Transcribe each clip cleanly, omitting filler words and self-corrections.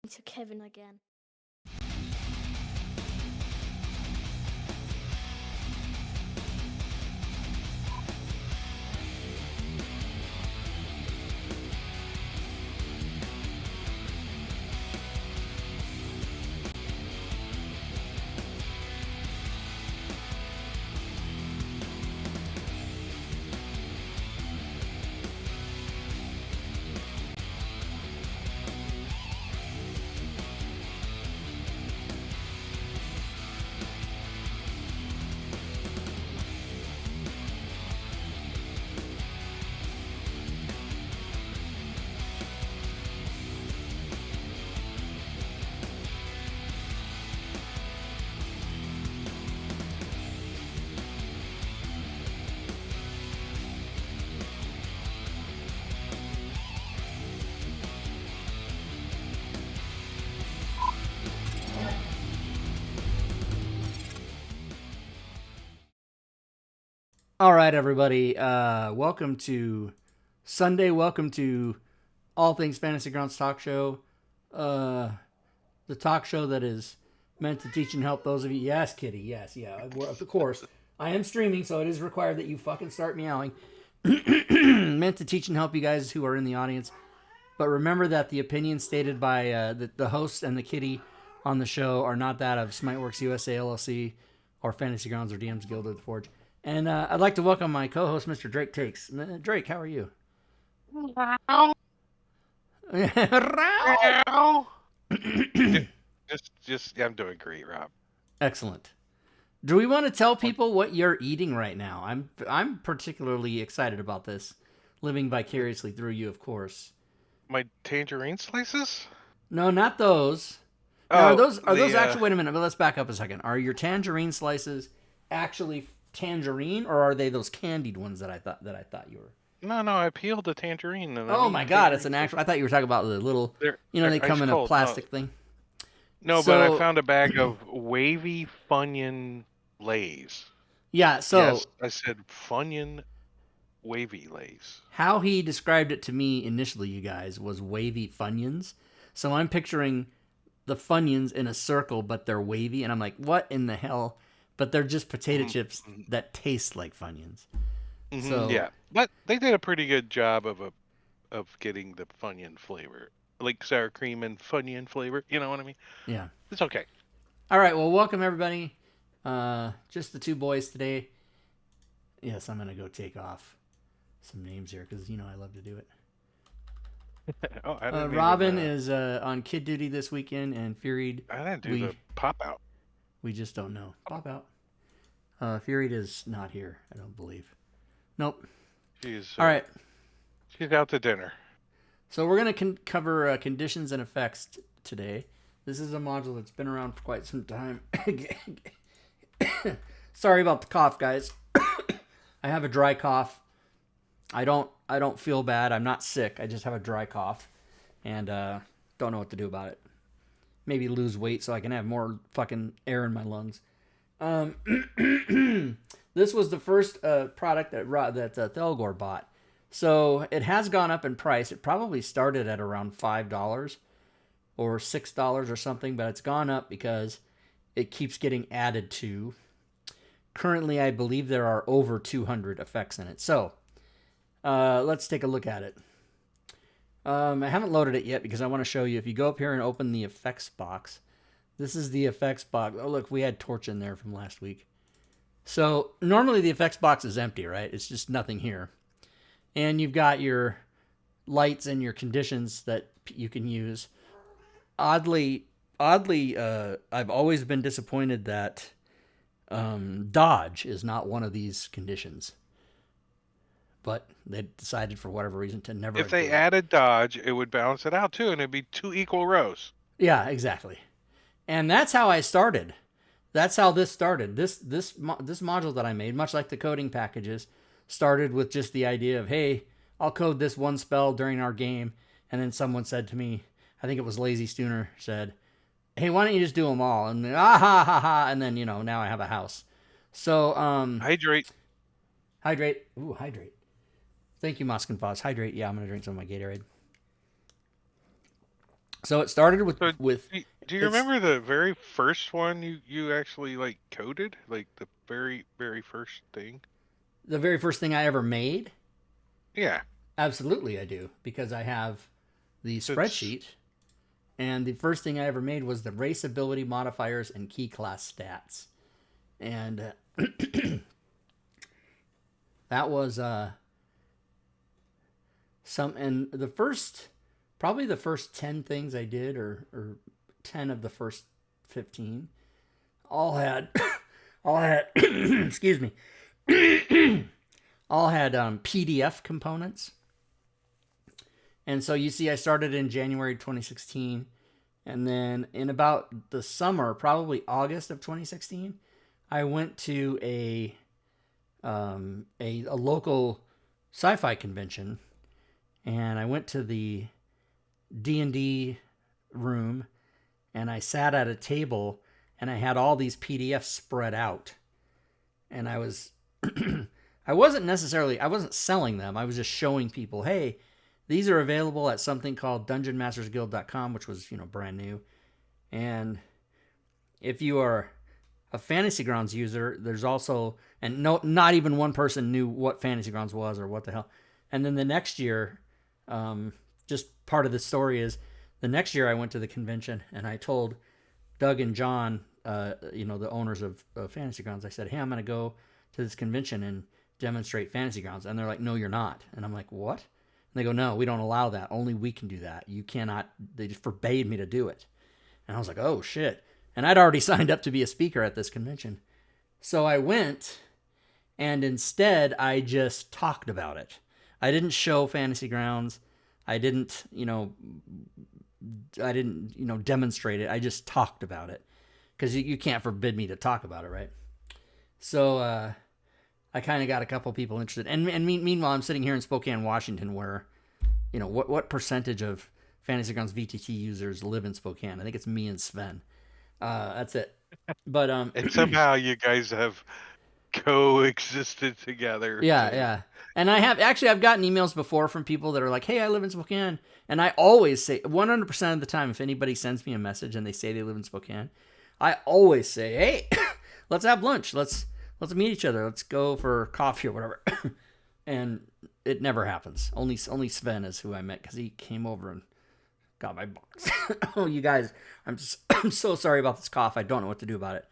to Kevin again. All right, everybody. Welcome to Sunday. Welcome to All Things Fantasy Grounds Talk Show. The talk show that is meant to teach and help those of you. Yes, Kitty. Yes, yeah. Of course, I am streaming, so it is required that you fucking start meowing. Meant to teach and help you guys who are in the audience. But remember that the opinions stated by the host and the kitty on the show are not that of Smiteworks USA LLC or Fantasy Grounds or DM's Guild of the Forge. And I'd like to welcome my co-host, Mr. Drake Takes. Drake, how are you? I'm doing great, Rob. Excellent. Do we want to tell people what you're eating right now? I'm particularly excited about this. Living vicariously through you, of course. My tangerine slices? No, not those. Now, are those actually? Wait a minute, but let's back up a second. Are your tangerine slices actually tangerine, or are they those candied ones that I thought you were? No, I peeled the tangerine. And oh my god, it's an actual. I thought you were talking about the little. They come in a plastic thing. No, but I found a bag of wavy Funyun Lays. Yeah, so yes, I said Funyun wavy Lays. How he described it to me initially, you guys, was wavy Funyuns. So I'm picturing the Funyuns in a circle, but they're wavy, and I'm like, what in the hell? But they're just potato chips that taste like Funyuns. So yeah, but they did a pretty good job of getting the Funyun flavor, like sour cream and Funyun flavor. You know what I mean? Yeah, it's okay. All right, well, welcome everybody. Just the two boys today. Yes, I'm gonna go take off some names here because I love to do it. Robin is on kid duty this weekend, and Fury. I didn't do the pop out. We just don't know. Pop out. Fury is not here, I don't believe. Nope. All right. She's out to dinner. So we're going to cover conditions and effects today. This is a module that's been around for quite some time. Sorry about the cough, guys. I have a dry cough. I don't feel bad. I'm not sick. I just have a dry cough, and don't know what to do about it. Maybe lose weight so I can have more fucking air in my lungs. This was the first product that Thelgor bought. So it has gone up in price. It probably started at around $5 or $6 or something, but it's gone up because it keeps getting added to. Currently, I believe there are over 200 effects in it. So let's take a look at it. I haven't loaded it yet because I want to show you. If you go up here and open the effects box, this is the effects box. Oh, look, we had Torch in there from last week. So normally the effects box is empty, right? It's just nothing here. And you've got your lights and your conditions that you can use. Oddly, I've always been disappointed that dodge is not one of these conditions. But they decided for whatever reason to never. If they added dodge, it would balance it out too, and it'd be 2 equal rows. Yeah, exactly. And that's how I started. That's how this started. This module that I made, much like the coding packages, started with just the idea of, hey, I'll code this one spell during our game. And then someone said to me, I think it was Lazy Stooner, said, hey, why don't you just do them all? And then, and then, now I have a house. So, Hydrate. Ooh, hydrate. Thank you, Moskin Foss. Hydrate. Yeah, I'm going to drink some of my Gatorade. So it started So with do you it's remember the very first one you actually like coded? Like the very very first thing? the very first thing I ever made. Yeah. Absolutely, I do because I have the Since spreadsheet, and the first thing I ever made was the race ability modifiers and key class stats, and that was some. And the first, probably the first 10 things I did, or 10 of the first 15, all had, all had, excuse me, all had PDF components. And so you see, I started in January 2016. And then in about the summer, probably August of 2016, I went to a local sci-fi convention, and I went to the D&D room, and I sat at a table, and I had all these PDFs spread out, and I wasn't selling them. I was just showing people, hey, these are available at something called DungeonMastersGuild.com, which was brand new. And if you are a Fantasy Grounds user, there's also, and no, not even one person knew what Fantasy Grounds was or what the hell. And then the next year, just part of the story is the next year I went to the convention and I told Doug and John, the owners of Fantasy Grounds, I said, hey, I'm going to go to this convention and demonstrate Fantasy Grounds. And they're like, no, you're not. And I'm like, what? And they go, no, we don't allow that. Only we can do that. You cannot. They just forbade me to do it. And I was like, oh, shit. And I'd already signed up to be a speaker at this convention. So I went, and instead I just talked about it. I didn't show Fantasy Grounds. I didn't, demonstrate it. I just talked about it. Because you can't forbid me to talk about it, right? So I kind of got a couple people interested. And meanwhile, I'm sitting here in Spokane, Washington, where, what percentage of Fantasy Grounds VTT users live in Spokane? I think it's me and Sven. That's it. But and somehow you guys have coexisted together. yeah. And I've gotten emails before from people that are like, "Hey, I live in Spokane," and I always say 100% of the time, if anybody sends me a message and they say they live in Spokane, I always say, "Hey, let's have lunch. Let's meet each other. Let's go for coffee or whatever." And it never happens. Only Sven is who I met because he came over and got my box. Oh, you guys, I'm so sorry about this cough. I don't know what to do about it.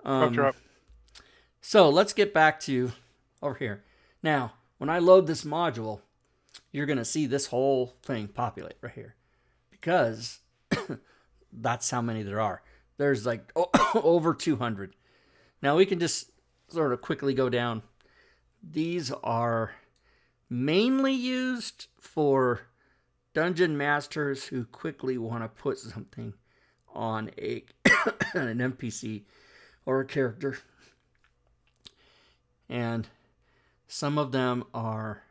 Drop. So let's get back to over here. Now, when I load this module, you're going to see this whole thing populate right here because that's how many there are. There's like over 200. Now we can just sort of quickly go down. These are mainly used for dungeon masters who quickly want to put something on an NPC or a character. And some of them are...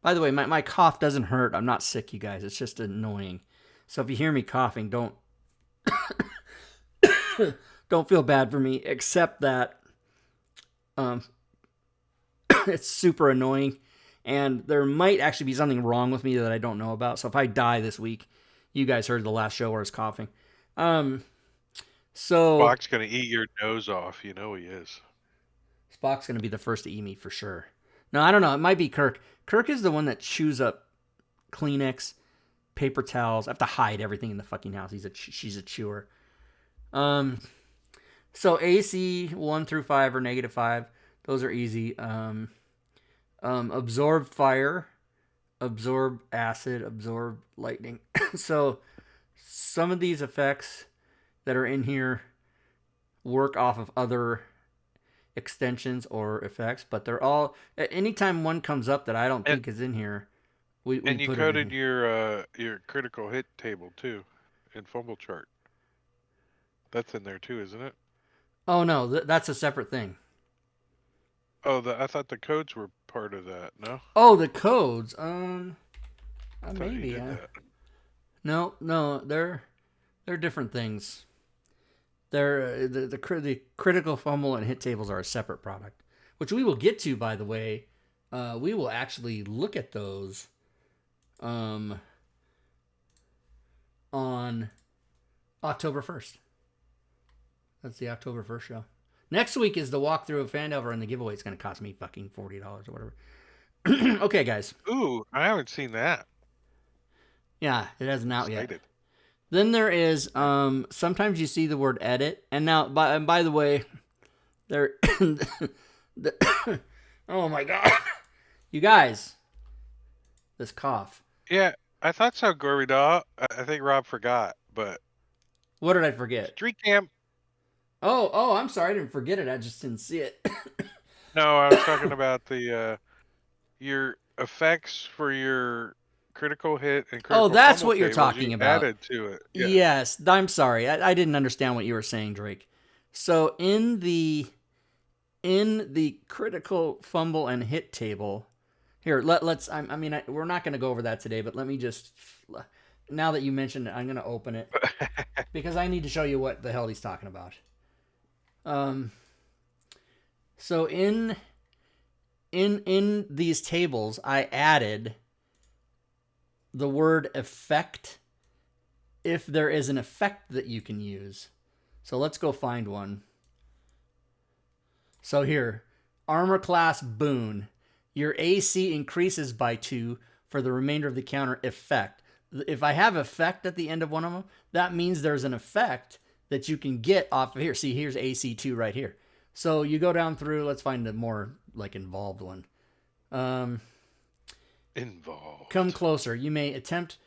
By the way, my cough doesn't hurt. I'm not sick, you guys. It's just annoying. So if you hear me coughing, don't feel bad for me, except that it's super annoying. And there might actually be something wrong with me that I don't know about. So if I die this week, you guys heard the last show where I was coughing. So Spock's gonna eat your nose off. You know he is. Spock's gonna be the first to eat me for sure. No, I don't know. It might be Kirk. Kirk is the one that chews up Kleenex, paper towels. I have to hide everything in the fucking house. She's a chewer. So AC 1 through 5 or -5. Those are easy. Absorb fire, absorb acid, absorb lightning. So some of these effects that are in here work off of other extensions or effects, but they're all, anytime one comes up that I don't think is in here, we and you put coded it in. your critical hit table too in Fumble Chart. That's in there too, isn't it? Oh no, that's a separate thing. Oh, I thought the codes were part of that. No. Oh, the codes. Maybe. No, they're different things. They're the critical fumble and hit tables are a separate product, which we will get to. By the way, we will actually look at those on on October 1st. That's the October 1st show. Next week is the walkthrough of Phandelver, and the giveaway is going to cost me fucking $40 or whatever. Okay, guys. Ooh, I haven't seen that. Yeah, it hasn't out yet. Excited. Then there is sometimes you see the word edit, and now by the way, there. Oh my god, you guys, this cough. Yeah, I thought so, Gorvidal. I think Rob forgot, but What did I forget? Street Camp. Oh, I'm sorry, I didn't forget it. I just didn't see it. No, I was talking about the your effects for your critical hit and critical. Oh, that's fumble what you're tables talking you about. Added to it. Yeah. Yes, I'm sorry. I didn't understand what you were saying, Drake. So in the critical fumble and hit table, here let's. We're not going to go over that today, but let me just. Now that you mentioned it, I'm going to open it because I need to show you what the hell he's talking about. So in these tables, I added the word effect if there is an effect that you can use. So let's go find one. So here, armor class boon. Your AC increases by 2 for the remainder of the counter effect. If I have effect at the end of one of them, that means there's an effect that you can get off of here. See, here's AC2 right here. So you go down through, let's find a more like involved one. Involved. Come closer. You may attempt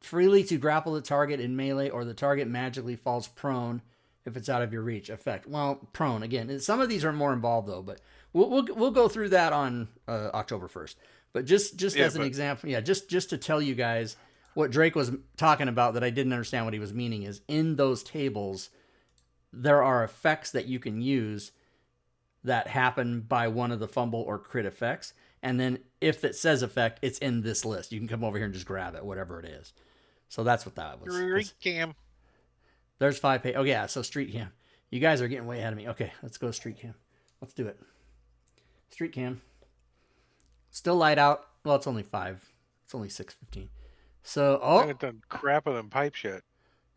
freely to grapple the target in melee, or the target magically falls prone if it's out of your reach. Effect. Well, prone again. Some of these are more involved though, but we'll go through that on October 1st. But just as an example, just to tell you guys what Drake was talking about that I didn't understand what he was meaning is in those tables there are effects that you can use that happen by one of the fumble or crit effects. And then if it says effect, it's in this list. You can come over here and just grab it, whatever it is. So that's what that was. Street Cam. There's 5 pages. Oh, yeah, so Street Cam. You guys are getting way ahead of me. Okay, let's go to Street Cam. Let's do it. Street Cam. Still light out. Well, it's only 5. It's only 6:15. So, I haven't done crap of them pipes yet.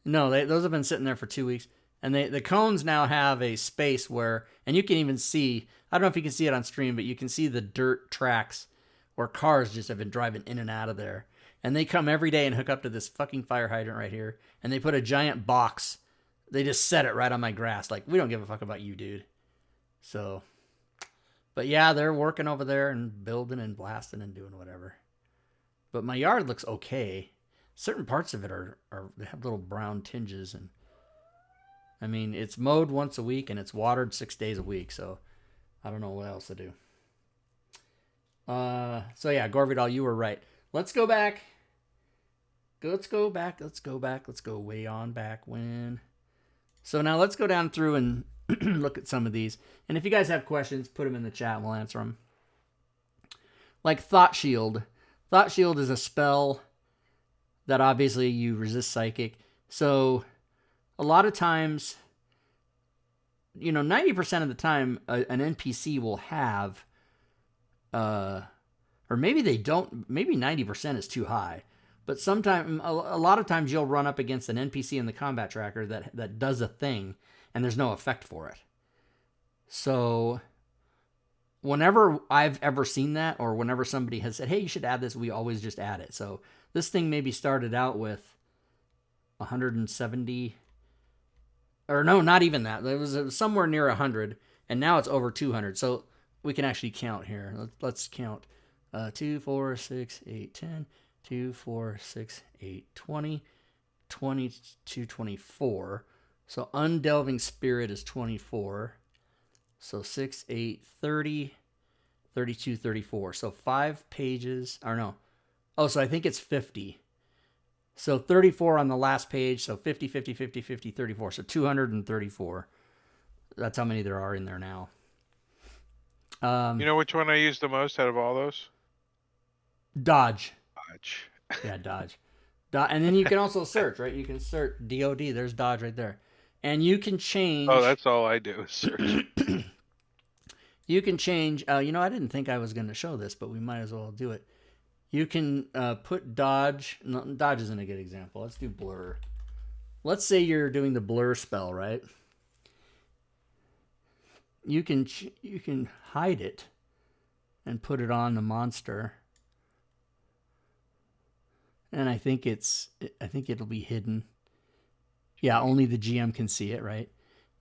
No, those have been sitting there for 2 weeks. And the cones now have a space where, and you can even see, I don't know if you can see it on stream, but you can see the dirt tracks where cars just have been driving in and out of there. And they come every day and hook up to this fucking fire hydrant right here. And they put a giant box. They just set it right on my grass. Like, we don't give a fuck about you, dude. So, but yeah, they're working over there and building and blasting and doing whatever. But my yard looks okay. Certain parts of it they have little brown tinges, and I mean, it's mowed once a week and it's watered 6 days a week, so I don't know what else to do. So yeah, Gorvidal, you were right. Let's go back. Let's go way on back when. So now let's go down through and look at some of these. And if you guys have questions, put them in the chat and we'll answer them. Like Thought Shield. Thought Shield is a spell that obviously you resist psychic. So a lot of times, 90% of the time, an NPC will have, or maybe they don't, maybe 90% is too high. But sometimes, a lot of times you'll run up against an NPC in the combat tracker that does a thing, and there's no effect for it. So whenever I've ever seen that, or whenever somebody has said, hey, you should add this, we always just add it. So this thing maybe started out with 170, or no, not even that. It was somewhere near 100, and now it's over 200. So we can actually count here. Let's count. 2, 4, 6, 8, 10. 2, 4, 6, 8, 20. 22, 24. So Undelving Spirit is 24. So 6, 8, 30. 32, 34. So 5 pages, or no. Oh, so I think it's 50. So 34 on the last page, so 50, 50, 50, 50, 34. So 234. That's how many there are in there now. You know which one I use the most out of all those? Dodge. Dodge. Yeah, Dodge. And then you can also search, right? You can search DOD. There's Dodge right there. And you can change. Oh, that's all I do is search. You can change. I didn't think I was going to show this, but we might as well do it. You can put dodge. No, dodge isn't a good example. Let's do blur. Let's say you're doing the blur spell, right? You can hide it and put it on the monster. And I think it'll be hidden. Yeah, only the GM can see it, right?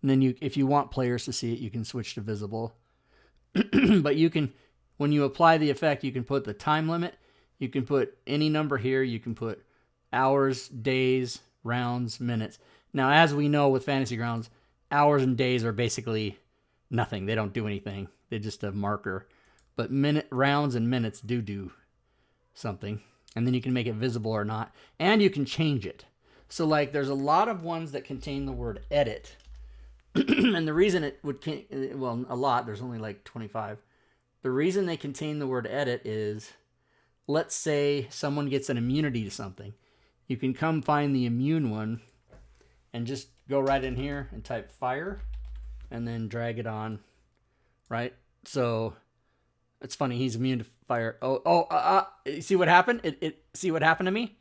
And then if you want players to see it, you can switch to visible. But you can, when you apply the effect, you can put the time limit. You can put any number here. You can put hours, days, rounds, minutes. Now, as we know with Fantasy Grounds, hours and days are basically nothing. They don't do anything. They're just a marker. But rounds and minutes do something. And then you can make it visible or not. And you can change it. So, like, there's a lot of ones that contain the word edit. And the reason it would, well, a lot, there's only like 25. The reason they contain the word edit is, let's say someone gets an immunity to something. You can come find the immune one and just go right in here and type fire and then drag it on, right? So it's funny, he's immune to fire. See what happened? See what happened to me?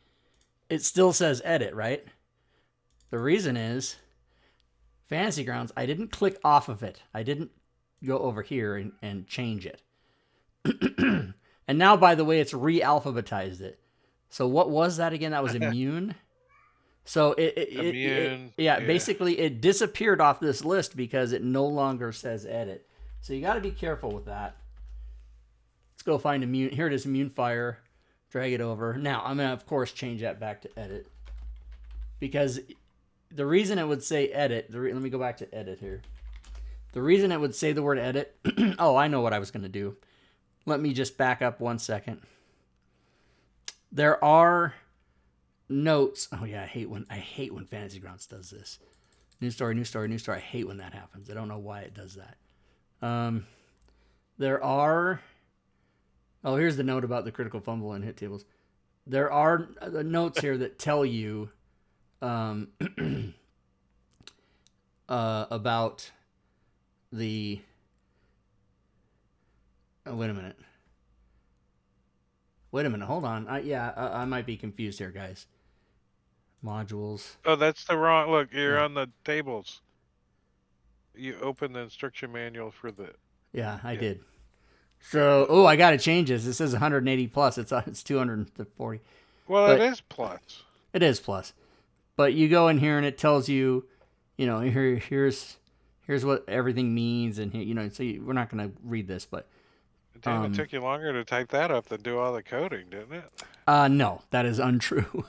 It still says edit, right? The reason is Fantasy Grounds, I didn't click off of it. I didn't go over here and change it. And now, by the way, it's re-alphabetized it. So what was that again? That was immune. So immune. Yeah, basically it disappeared off this list because it no longer says edit. So you got to be careful with that. Let's go find immune. Here it is, immune fire. Drag it over. Now I'm gonna of course change that back to edit because the reason it would say edit. Let me go back to edit here. The reason it would say the word edit. Oh, I know what I was gonna do. Let me just back up 1 second. There are notes. Oh yeah, I hate when Fantasy Grounds does this. New story. I hate when that happens. I don't know why it does that. There are. Oh, here's the note about the critical fumble and hit tables. There are notes here that tell you about the. Oh, wait a minute. Hold on. I might be confused here, guys. Modules. Oh, that's the wrong. Look, you're on the tables. You open the instruction manual for the. Yeah, I did. So, I got to change this. It says 180 plus. It's 240. Well, but it is plus. It is plus. But you go in here and it tells you, here's what everything means, and so we're not going to read this, but. Damn, it took you longer to type that up than do all the coding, didn't it? No, that is untrue.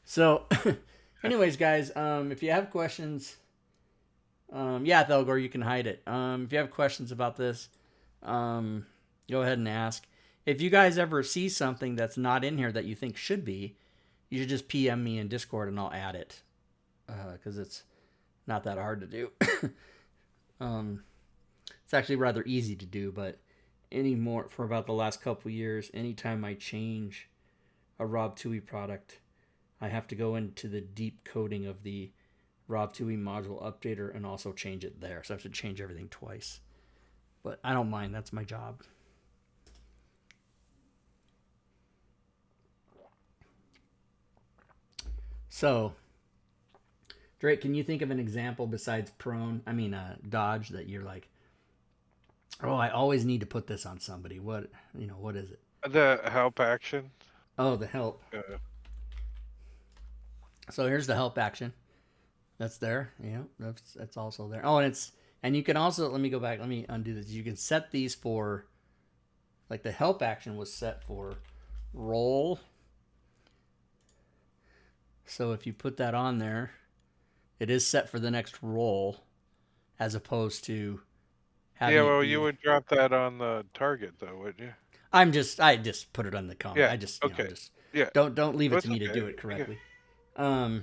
So, anyways, guys, if you have questions, Thelgor, you can hide it. If you have questions about this, go ahead and ask. If you guys ever see something that's not in here that you think should be, you should just PM me in Discord and I'll add it. Because it's not that hard to do. It's actually rather easy to do, but for about the last couple years, anytime I change a Rob Toohey product, I have to go into the deep coding of the Rob Toohey module updater and also change it there. So I have to change everything twice. But I don't mind. That's my job. So, Drake, can you think of an example besides dodge that you're like, oh, I always need to put this on somebody. What is it? The help action. Oh, the help. So here's the help action. That's there. Yeah, that's also there. Oh, and you can also, let me go back. Let me undo this. You can set these for, like the help action was set for roll. So if you put that on there, it is set for the next roll, as opposed to having. Yeah, well, you would drop that on the target, though, wouldn't you? I just put it on the comment. Yeah. I just okay. Don't leave it to me to do it correctly. Yeah.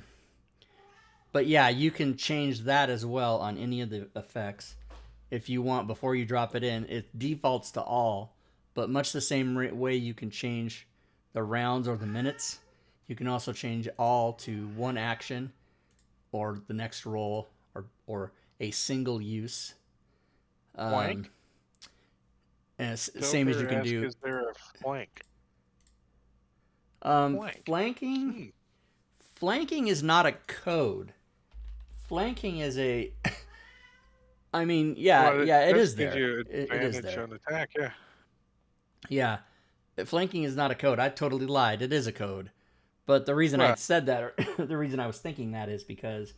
But yeah, you can change that as well on any of the effects if you want. Before you drop it in, it defaults to all, but much the same way you can change the rounds or the minutes. You can also change all to one action, or the next roll, or a single use. And same as you can do. Is there a flank? Flank. Flanking. Flanking is not a code. Flanking is a. I mean, Well, it is gives there. you It is advantage there. on attack. Yeah. Yeah, flanking is not a code. I totally lied. It is a code. But the reason I Well, said that, or the reason I was thinking that, is because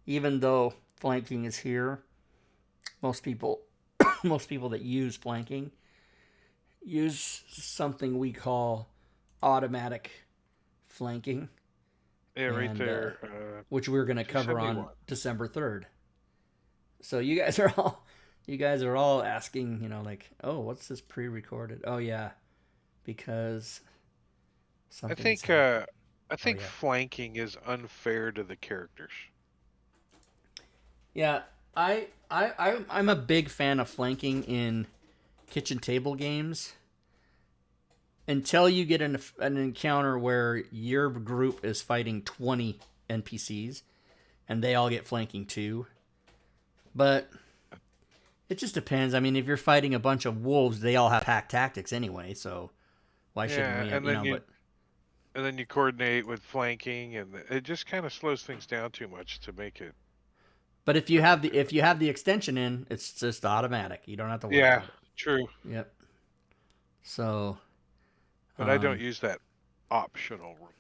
even though flanking is here, most people, most people that use flanking use something we call automatic flanking, yeah, right and there. which we're going to cover on 271. December 3rd. So you guys are all asking, like, oh, what's this pre-recorded? Oh yeah, because I something has think happened. I Oh think yeah, flanking is unfair to the characters. yeah. I'm a big fan of flanking in kitchen table games until you get an encounter where your group is fighting 20 NPCs and they all get flanking too. But it just depends. I mean, if you're fighting a bunch of wolves, they all have pack tactics anyway, so why shouldn't Yeah, we? and then But you coordinate with flanking, and it just kind of slows things down too much to make it if you have the effective. extension in, it's just automatic. You don't have to worry Yeah, about it. true. Yep. So, But I don't um, use that optional rule.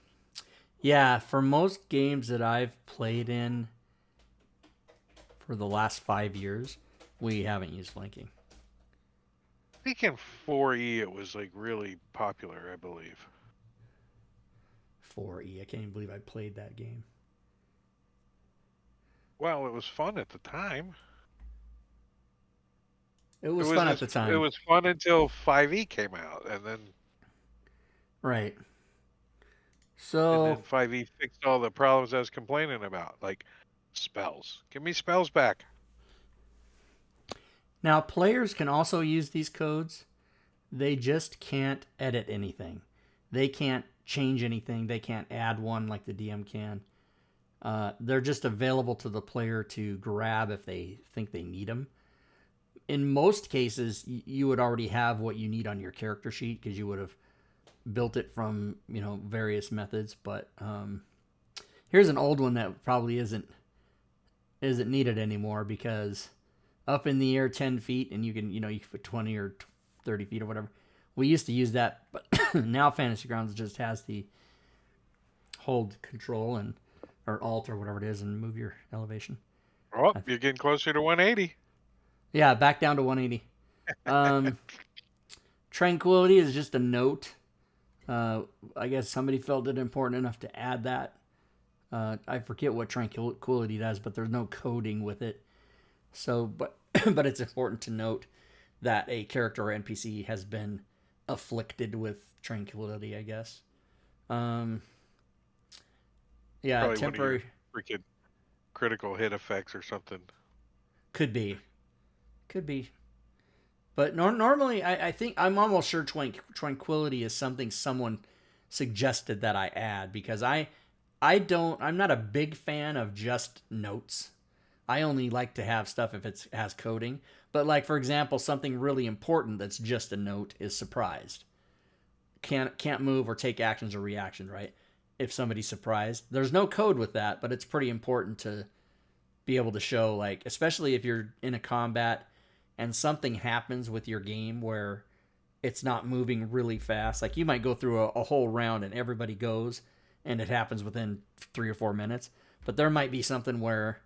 yeah, for most games that I've played in for the last 5 years, we haven't used flanking. I think in 4E it was like really popular, I believe. 4E. I can't even believe I played that game. Well, it was fun at the time. It was fun at the It time. was fun until 5E came out, Right. and So then 5E fixed all the problems I was complaining about, like spells. Give me spells back. now players can also use these codes. They just can't edit anything. They can't change anything. They can't add one like the DM can. They're just available to the player to grab if they think they need them. In most cases, you would already have what you need on your character sheet because you would have built it from various methods. But here's an old one that probably isn't needed anymore because up in the air 10 feet and you can put 20 or 30 feet or whatever. We used to use that, but now Fantasy Grounds just has the hold control and or alt or whatever it is and move your elevation. Oh, you're getting closer to 180. Yeah, back down to 180. Tranquility is just a note. I guess somebody felt it important enough to add that. I forget what tranquility does, but there's no coding with it. So, but but it's important to note that a character or NPC has been afflicted with tranquility, I guess. Um, yeah, Probably one of your temporary freaking critical hit effects or something. could be, but normally I think I'm almost sure tranquility is something someone suggested that I add because I'm not a big fan of just notes. I only like to have stuff if it has coding. But like for example, something really important that's just a note is surprised. Can't move or take actions or reactions, right? If somebody's surprised. There's no code with that, but it's pretty important to be able to show, like, especially if you're in a combat and something happens with your game where it's not moving really fast. Like you might go through a whole round and everybody goes and it happens within 3 or 4 minutes. But there might be something where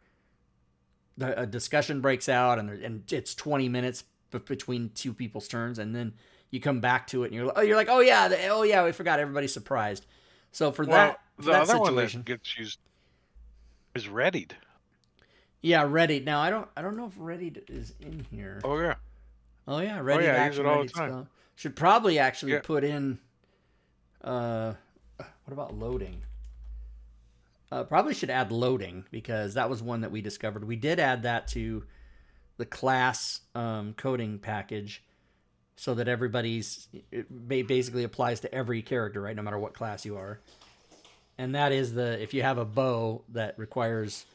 a discussion breaks out and it's 20 minutes between two people's turns and then you come back to it and you're like, oh yeah, we forgot everybody's surprised. So for Well, for the that other one that situation, gets used is readied. yeah, ready. Now I don't know if ready is in here. Oh yeah. Oh yeah, Oh ready yeah, to I use action, it all ready the to time. spell. Should probably actually Yeah. put in. What about loading? Probably should add loading because that was one that we discovered. We did add that to the class coding package, so that it basically applies to every character, right? No matter what class you are. And that is if you have a bow that requires,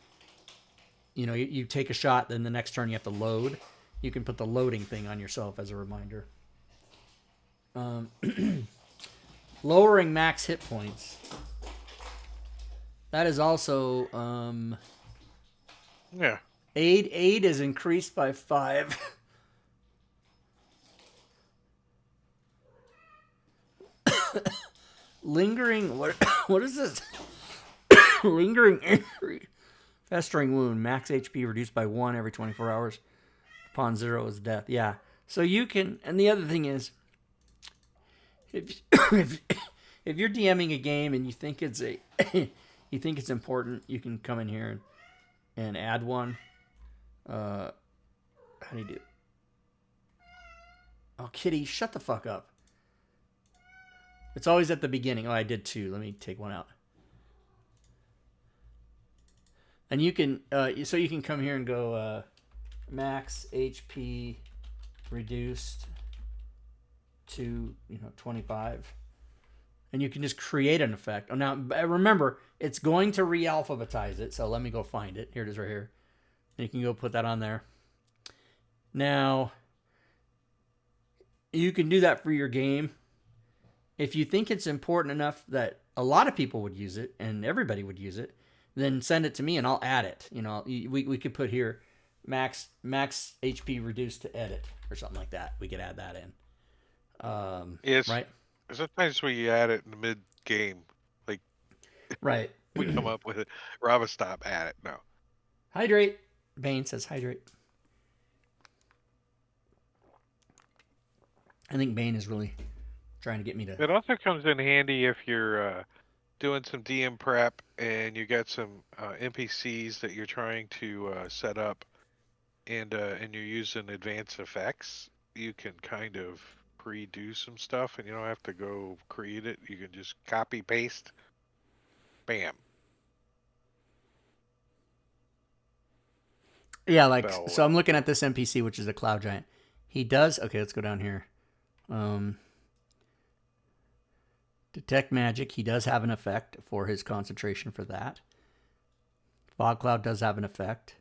you take a shot, then the next turn you have to load. You can put the loading thing on yourself as a reminder. Um, lowering max hit points. That is also Yeah. aid is increased by 5. Lingering what is this? Lingering injury. Festering wound. Max HP reduced by 1 every 24 hours. Upon 0 is death. Yeah. So you can, and the other thing is, if if you're DMing a game and you think it's you think it's important, you can come in here and add one. How do you do? Oh, Kitty, shut the fuck up. It's always at the beginning. Oh, I did 2. Let me take one out. And you can, so you can come here and go max HP reduced to 25, and you can just create an effect. Oh, now remember, it's going to re-alphabetize it. So let me go find it. Here it is, right here. And you can go put that on there. Now, you can do that for your game. If you think it's important enough that a lot of people would use it and everybody would use it, then send it to me and I'll add it. We could put here max HP reduced to edit or something like that. We could add that in. Yes. Right. Sometimes we add it in the mid game, like right. we come up with it. Rob, stop at it. No. Hydrate. Bane says hydrate. I think Bane is really trying to get me to. It also comes in handy if you're doing some DM prep and you got some NPCs that you're trying to set up, and you're using advanced effects. You can kind of pre-do some stuff, and you don't have to go create it. You can just copy paste. Bam. Yeah, like so. I'm looking at this NPC, which is a Cloud Giant. He does. Okay, let's go down here. Detect magic. He does have an effect for his concentration for that. Fog Cloud does have an effect.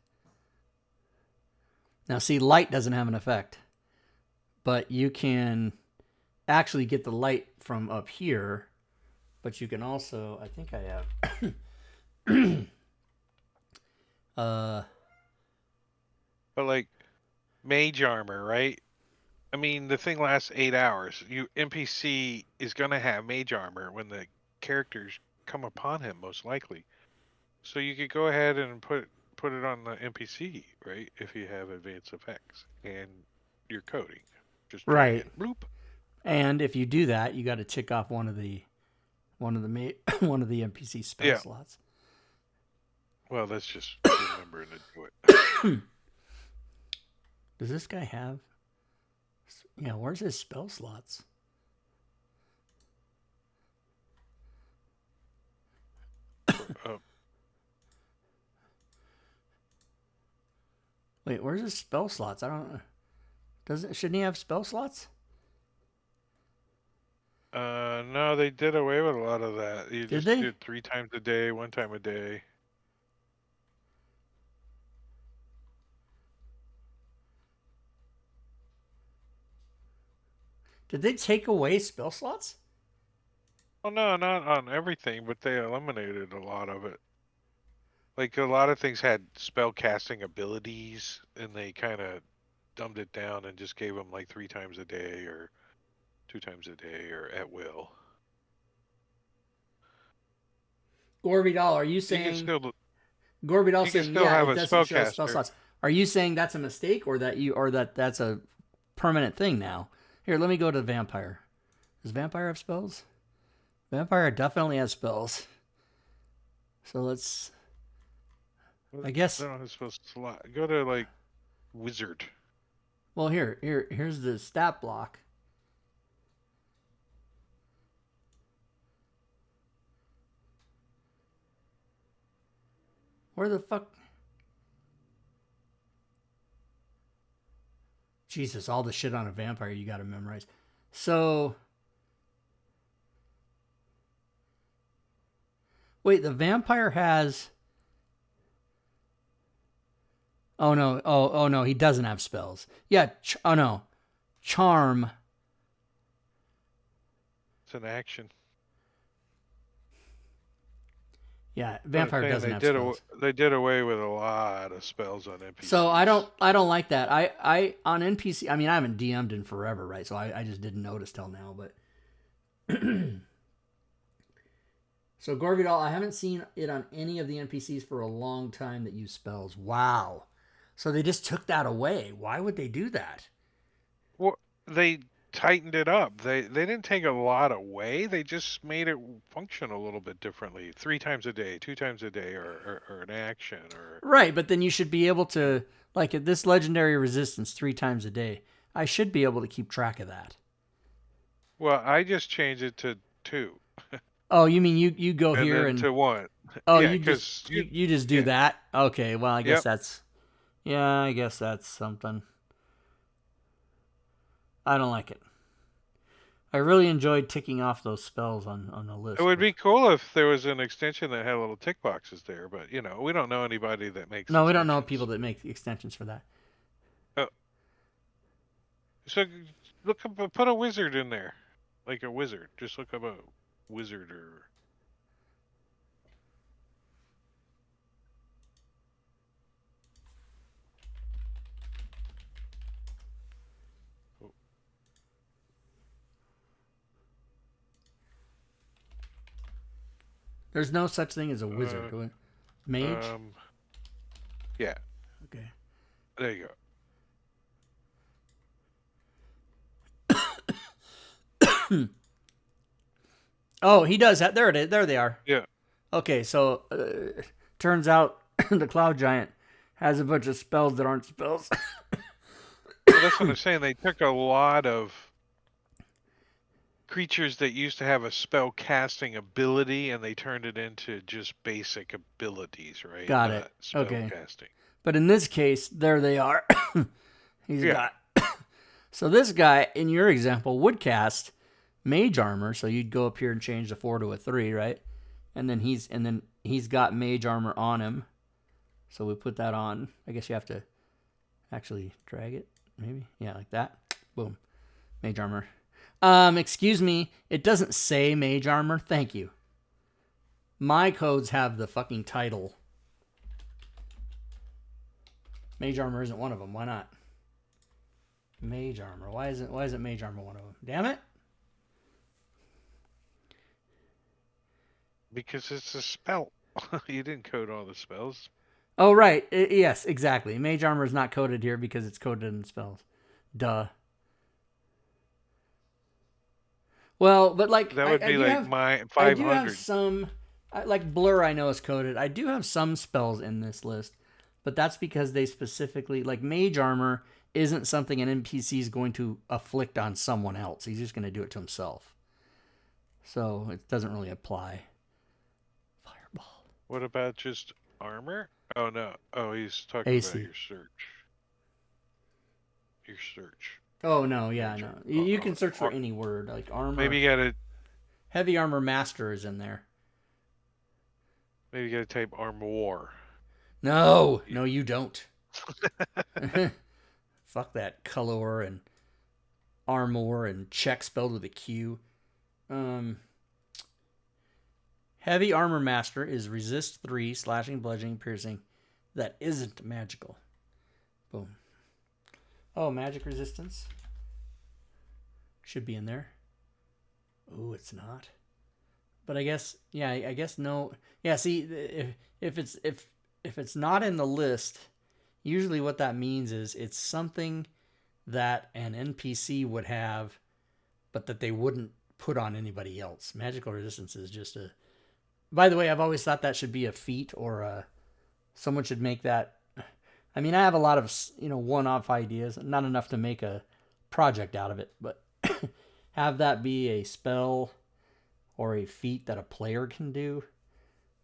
Now, see, light doesn't have an effect, but you can actually get the light from up here. But you can also, I think I have. But like mage armor, right? I mean, the thing lasts 8 hours. NPC is gonna have mage armor when the characters come upon him, most likely. So you could go ahead and put it on the NPC, right? If you have advanced effects and you're coding, just right. Bloop. And if you do that, you got to tick off one of the NPC spell slots. Well, that's just remembering to do it. Does this guy have? Yeah, where's his spell slots? Wait, where's his spell slots? I don't. Shouldn't he have spell slots? No, they did away with a lot of that. You did just they? do 3 times a day, 1 time a day. Did they take away spell slots? Oh no, not on everything, but they eliminated a lot of it. Like a lot of things had spell casting abilities, and they kind of dumbed it down and just gave them like 3 times a day or 2 times a day or at will. Gorbidal, are you saying? Gorbidal saying yeah, it doesn't show spell slots. Are you saying that's a mistake, or that's a permanent thing now? Here, let me go to Vampire. Does Vampire have spells? Vampire definitely has spells. So let's. I guess. No, it's supposed to go to like Wizard. Well, here's the stat block. Where the fuck? Jesus, all the shit on a vampire you gotta memorize. So. Wait, the vampire has. Oh no! Oh no! He doesn't have spells. Yeah. Oh no, charm. It's an action. Yeah, I'm vampire saying doesn't have spells. they did away with a lot of spells on So I NPCs. don't like that. I on NPC. I mean, I haven't DM'd in forever, right? So I just didn't notice till now. But so Gorvidal, I haven't seen it on any of the NPCs for a long time that use spells. Wow. So they just took that away. Why would they do that? Well, they tightened it up. They didn't take a lot away. They just made it function a little bit differently. 3 times a day, 2 times a day, or an action, or Right, but then you should be able to like at this legendary resistance 3 times a day. I should be able to keep track of that. well, I just changed it to 2 Oh, you mean you go and here then and to 1. oh Yeah, you just because you just do yeah, that? Okay, well I guess yep. that's yeah, I guess that's something. I don't like it. I really enjoyed ticking off those spells on the It list. would But be cool if there was an extension that had little tick boxes there, but we don't know anybody that makes no, we don't know people extensions. that make extensions for that. Oh, so look up, put a wizard in there, like a wizard. Just look up a wizard or. Oh, There's no such thing as a Uh, wizard. Mage? um, yeah, Okay. there you Oh, he does that. There it is. There they are. go. Yeah, Okay, so turns out the Cloud Giant has a bunch of spells that aren't spells. well, that's what I'm saying. They took a lot of creatures that used to have a spell casting ability and they turned it into just basic abilities, right? Got it. Not spell Okay. casting. But in this case, there they are. He's Yeah. got. So this guy, in your example, would cast Mage Armor. So you'd go up here and change the 4 to a 3, right? And then he's got Mage Armor on him. So we put that on. I guess you have to actually drag it, maybe. Yeah, like that. Boom. Mage Armor. Excuse me. It doesn't say Mage Armor. Thank you. My codes have the fucking title. Mage Armor isn't one of them. Why not? Mage Armor. Why isn't Mage Armor one of them? Damn it. Because it's a spell. You didn't code all the spells. Oh, right. Yes, exactly. Mage Armor is not coded here because it's coded in spells. Duh. Well, but like That would I be do like have my I do have 500. some like Blur. I know is coded. I do have some spells in this list, but that's because they specifically like Mage Armor isn't something an NPC is going to afflict on someone else. He's just going to do it to himself. So it doesn't really apply. Fireball. What about just armor? Oh no. Oh, he's talking about AC. your search. Your search. Oh no, yeah, Mage no. armor. You can search for any word like armor. Maybe you gotta Heavy Armor Master is in there. type armor. No, no, you don't. Fuck that color and armor and check spelled with a Q. Heavy Armor Master is resist 3, slashing, bludgeoning, piercing. That isn't magical. Boom. Oh, magic resistance should be in there. Oh, it's not. But I guess, yeah, I guess no. Yeah, see, if it's not in the list, usually what that means is it's something that an NPC would have, but that they wouldn't put on anybody else. Magical resistance is just a. By the way, I've always thought that should be a feat or someone should make that. I mean, I have a lot of one-off ideas, not enough to make a project out of it, but have that be a spell or a feat that a player can do.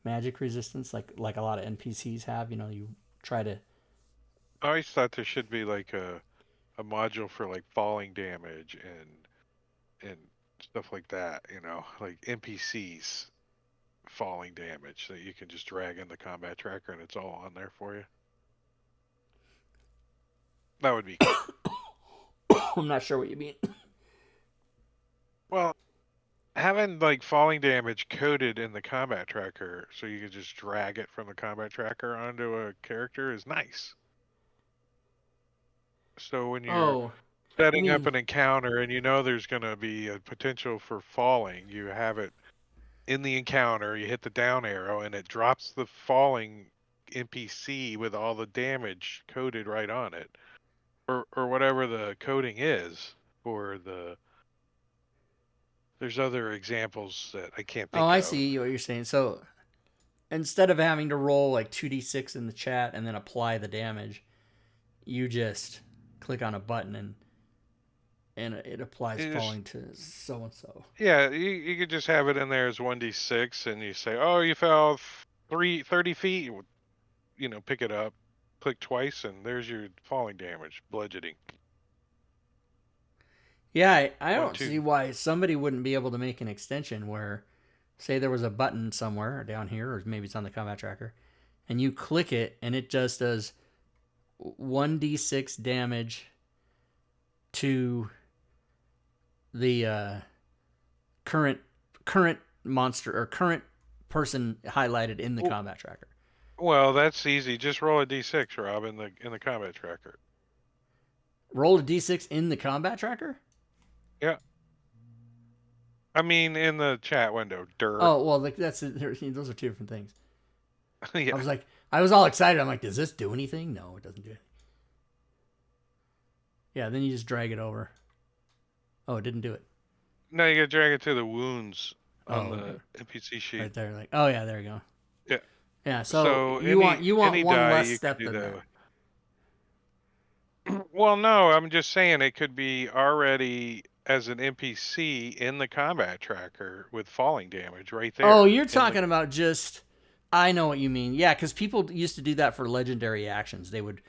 Magic resistance, like a lot of NPCs have. You try to. I always thought there should be like a module for like falling damage and stuff like that, like NPCs falling damage that you can just drag in the combat tracker and it's all on there for you. That would be cool. I'm not sure what you mean. Well, having like falling damage coded in the combat tracker so you can just drag it from the combat tracker onto a character is nice. So when you're Oh, you setting up mean an encounter and you know there's going to be a potential for falling, you have it in the encounter, you hit the down arrow and it drops the falling NPC with all the damage coded right on it. Or whatever the coding is for the there's other examples that I can't Oh, think I of. see what you're saying. So instead of having to roll like 2d6 in the chat and then apply the damage, you just click on a button and it applies You just falling to so and so. Yeah, you could just have it in there as 1d6 and you say, "Oh, you fell 30 feet." Pick it up, click twice and there's your falling damage, bludgeoning. Yeah, I One, don't two. see why somebody wouldn't be able to make an extension where, say, there was a button somewhere down here, or maybe it's on the combat tracker, and you click it and it just does 1d6 damage to the current monster or current person highlighted in the W- combat tracker. Well, that's easy. Just roll a d6, Rob, in the combat tracker. Roll a d6 in the combat tracker? Yeah. I mean, in the chat window, Oh, well, like those are two different things. Yeah. I was all excited. I'm like, does this do anything? No, it doesn't do anything. Yeah, then you just drag it over. Oh, it didn't do it. No, you gotta drag it to the wounds on Oh, the okay. NPC sheet. Right there. Like, oh yeah, there you go. Yeah. Yeah. So You want any one die less you could step do than that that. way. Well, no, I'm just saying it could be already as an NPC in the combat tracker with falling damage right Oh, there. you're talking about just. I know what you mean. Yeah, because people used to do that for legendary actions. They would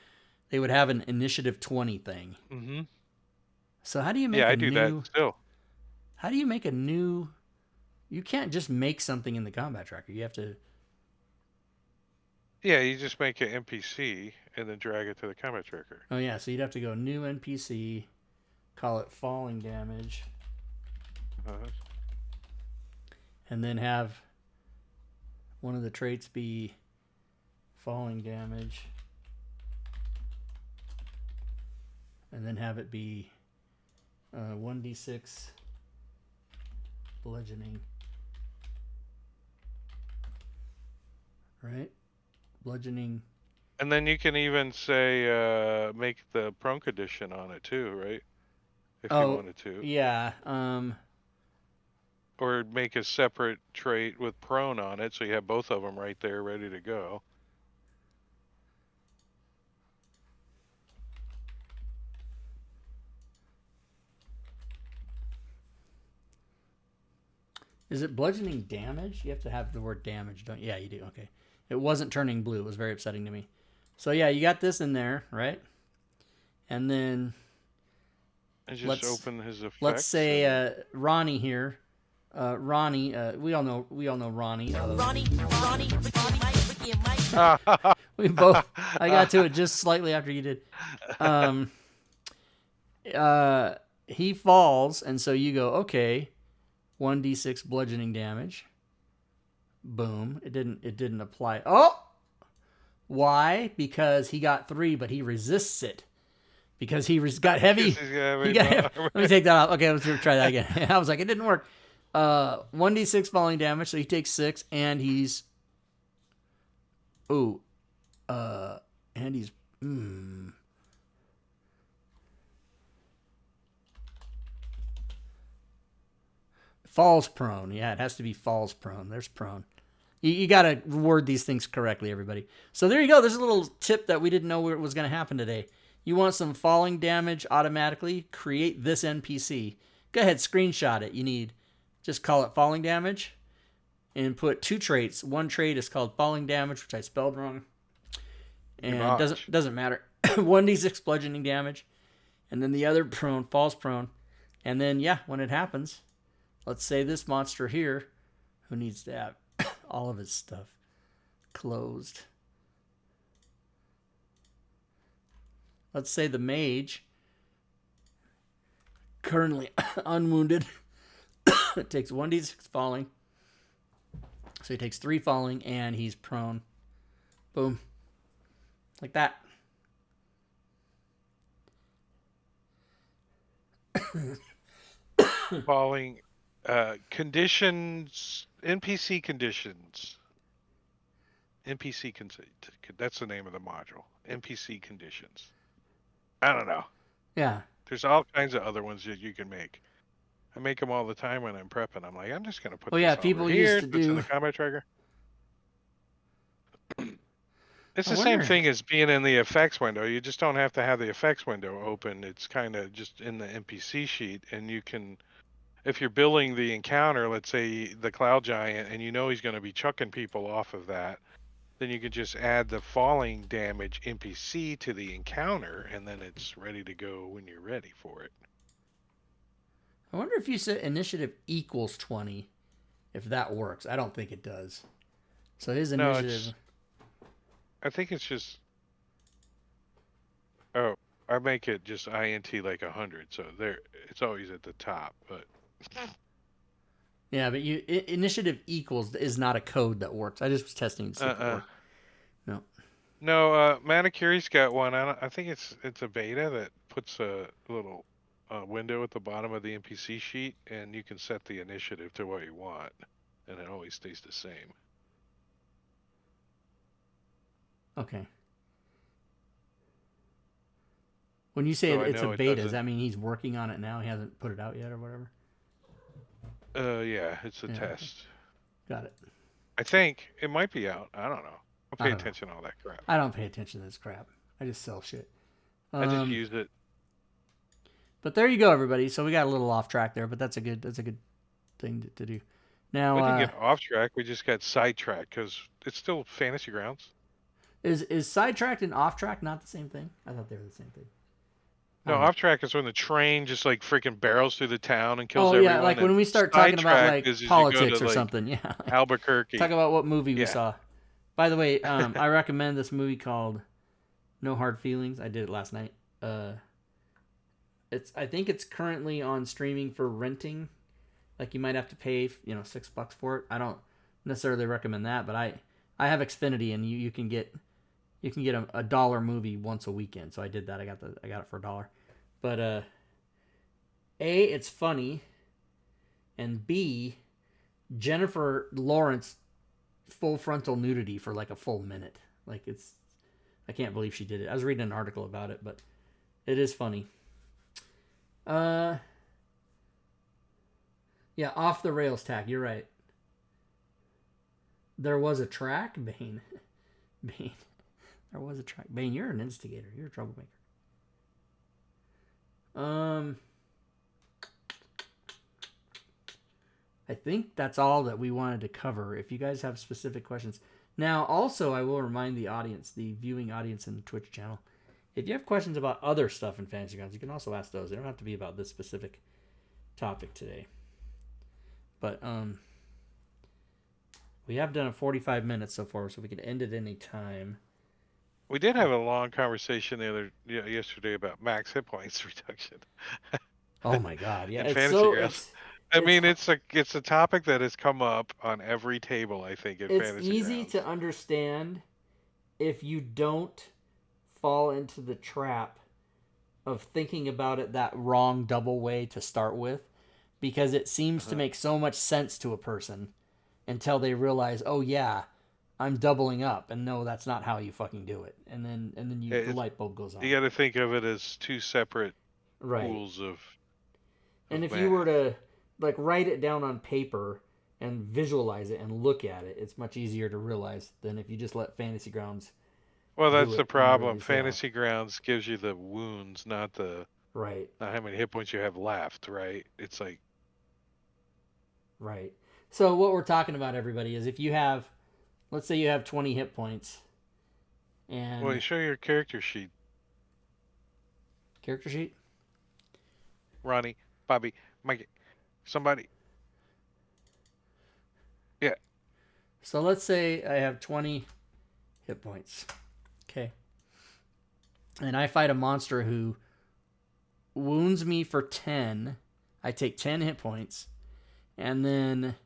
have an initiative 20 thing. Mm-hmm. So how do you make Yeah, a I do that new? still. How do you make a new? You can't just make something in the combat tracker. You have to. Yeah, you just make an NPC and then drag it to the combat tracker. Oh yeah, so you'd have to go new NPC, call it falling damage, Uh, and then have one of the traits be falling damage, and then have it be 1d6 bludgeoning. Right? Bludgeoning. and then you can even say make the prone condition on it too, right? If you Oh, wanted to. yeah. Or make a separate trait with prone on it so you have both of them right there ready to go. Is it bludgeoning damage? You have to have the word damage, don't you? Yeah, you do. Okay. It wasn't turning blue. It was very upsetting to me. So, yeah, you got this in there, right? And then And just open his effects. let's say Ronnie here. Ronnie, we all know Ronnie. Ronnie, Ricky and Mike. We both. I got to it just slightly after you did. He falls, and so you go, okay, 1d6 bludgeoning damage. Boom. It didn't apply. Oh, why? Because he got 3, but he resists it. Because got heavy. He got heavy. Let me take that off. Okay, let's try that again. I was like, it didn't work. 1d6 falling damage, so he takes 6, and he's. Ooh. And he's. Falls prone. Yeah, it has to be falls prone. There's prone. You got to word these things correctly, everybody. So there you go. There's a little tip that we didn't know was going to happen today. You want some falling damage automatically? Create this NPC. Go ahead, screenshot it. You need, just call it falling damage and put 2 traits. One trait is called falling damage, which I spelled wrong. And doesn't matter. 1d6 bludgeoning damage. And then the other prone, falls prone. And then, yeah, when it happens, let's say this monster here, who needs to have all of his stuff closed. Let's say the mage, currently unwounded, It takes 1d6 falling. So he takes 3 falling, and he's prone. Boom. Like that. Falling conditions, NPC conditions. That's the name of the module. NPC conditions. I don't know. Yeah. There's all kinds of other ones that you can make. I make them all the time when I'm prepping. I'm like, I'm just gonna put Oh yeah, this people over used here. to It's in do. the combat tracker. It's I the same wonder. thing as being in the effects window. You just don't have to have the effects window open. It's kind of just in the NPC sheet, and you can, if you're building the encounter, let's say the Cloud Giant, and you know he's going to be chucking people off of that, then you can just add the falling damage NPC to the encounter, and then it's ready to go when you're ready for it. I wonder if you set initiative equals 20, if that works. I don't think it does. So his No, initiative. I think it's just. Oh, I make it just INT like 100, so there it's always at the top. But Yeah, but initiative equals is not a code that works. I just was testing to see if it worked. No. No, Manicuri's got one. I think it's a beta that puts a little window at the bottom of the NPC sheet, and you can set the initiative to what you want, and it always stays the same. Okay. When you say So I it's a know it beta, does doesn't- that mean he's working on it now? He hasn't put it out yet or whatever? Yeah, it's a Yeah. test. Got it. I think it might be out. I don't know. I'll I pay don't know. attention to all that crap. I don't pay attention to this crap. I just sell shit. I just use it. But there you go, everybody. So we got a little off track there, but that's a good thing to do. Now, We didn't get off track. We just got sidetracked because it's still Fantasy Grounds. is sidetracked and off track not the same thing? I thought they were the same thing. No, off track is when the train just like freaking barrels through the town and kills Oh everyone. yeah, like when and we start talking about sidetrack like is you go politics to, or like, something. Yeah. Like, Albuquerque. talk about what movie we Yeah. saw. By the way, I recommend this movie called No Hard Feelings. I did it last night. I think it's currently on streaming for renting. Like you might have to pay, $6 for it. I don't necessarily recommend that, but I have Xfinity, and you can get a $1 movie once a weekend. So I did that. I got it for $1. But A, it's funny, and B, Jennifer Lawrence full frontal nudity for like a full minute. Like I can't believe she did it. I was reading an article about it, but it is funny. Yeah, off the rails tack. You're right. There was a track, Bane. Bane. There was a track. Bane, you're an instigator. You're a troublemaker. I think that's all that we wanted to cover. If you guys have specific questions. Now, also, I will remind the audience, the viewing audience in the Twitch channel, if you have questions about other stuff in Fantasy Grounds, you can also ask those. They don't have to be about this specific topic today. But we have done 45 minutes so far, so we can end at any time. We did have a long conversation yesterday about max hit points reduction. Oh my god, yeah, In it's Fantasy so. Grounds. I mean, it's a topic that has come up on every table, I think, in It's Fantasy easy Grounds. to understand if you don't fall into the trap of thinking about it that wrong double way to start with, because it seems to make so much sense to a person until they realize, oh yeah, I'm doubling up, and no, that's not how you fucking do it. And then the light bulb goes on. You got to think of it as two separate right. pools of And if math. you were to like write it down on paper and visualize it and look at it, it's much easier to realize than if you just let Fantasy Grounds. Well, that's the problem. Realize, Fantasy Grounds gives you the wounds, not how many hit points you have left, right? It's like right. So what we're talking about, everybody, is if you have, let's say you have 20 hit points, and well, you show your character sheet, character sheet. Ronnie, Bobby, Mikey, somebody. Yeah. So let's say I have 20 hit points. Okay. And I fight a monster who wounds me for 10. I take 10 hit points. And then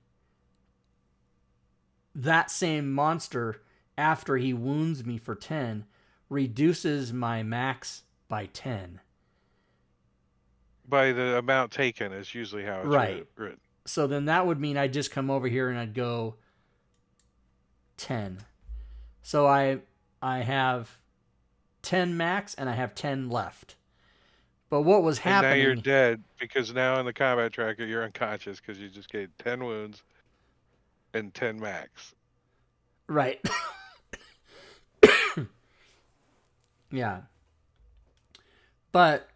that same monster, after he wounds me for 10, reduces my max by 10. By the amount taken is usually how it's Right. written. So then that would mean I'd just come over here and I'd go 10. So I have 10 max and I have 10 left. But what was And happening... now you're dead, because now in the combat tracker you're unconscious because you just gained 10 wounds and 10 max. Right. Yeah. But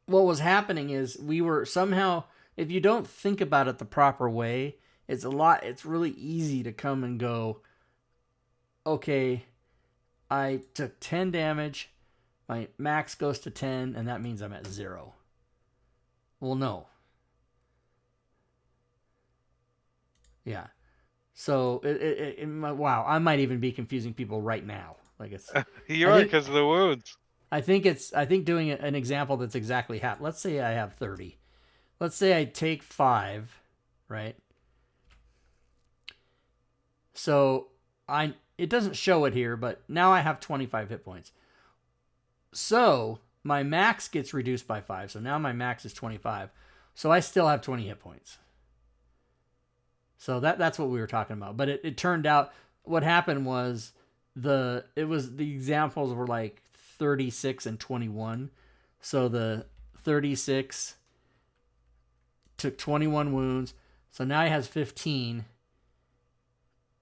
what was happening is we were somehow, if you don't think about it the proper way, it's really easy to come and go, okay, I took 10 damage, my max goes to 10, and that means I'm at 0. Well, no. Yeah. So, wow, I might even be confusing people right now. Like it's You are, because of the wounds. I think doing an example that's exactly half. Let's say I have 30. Let's say I take 5, right? So it doesn't show it here, but now I have 25 hit points. So my max gets reduced by 5. So now my max is 25. So I still have 20 hit points. So that's what we were talking about. But it turned out what happened was the examples were like 36 and 21. So the 36 took 21 wounds. So now he has 15.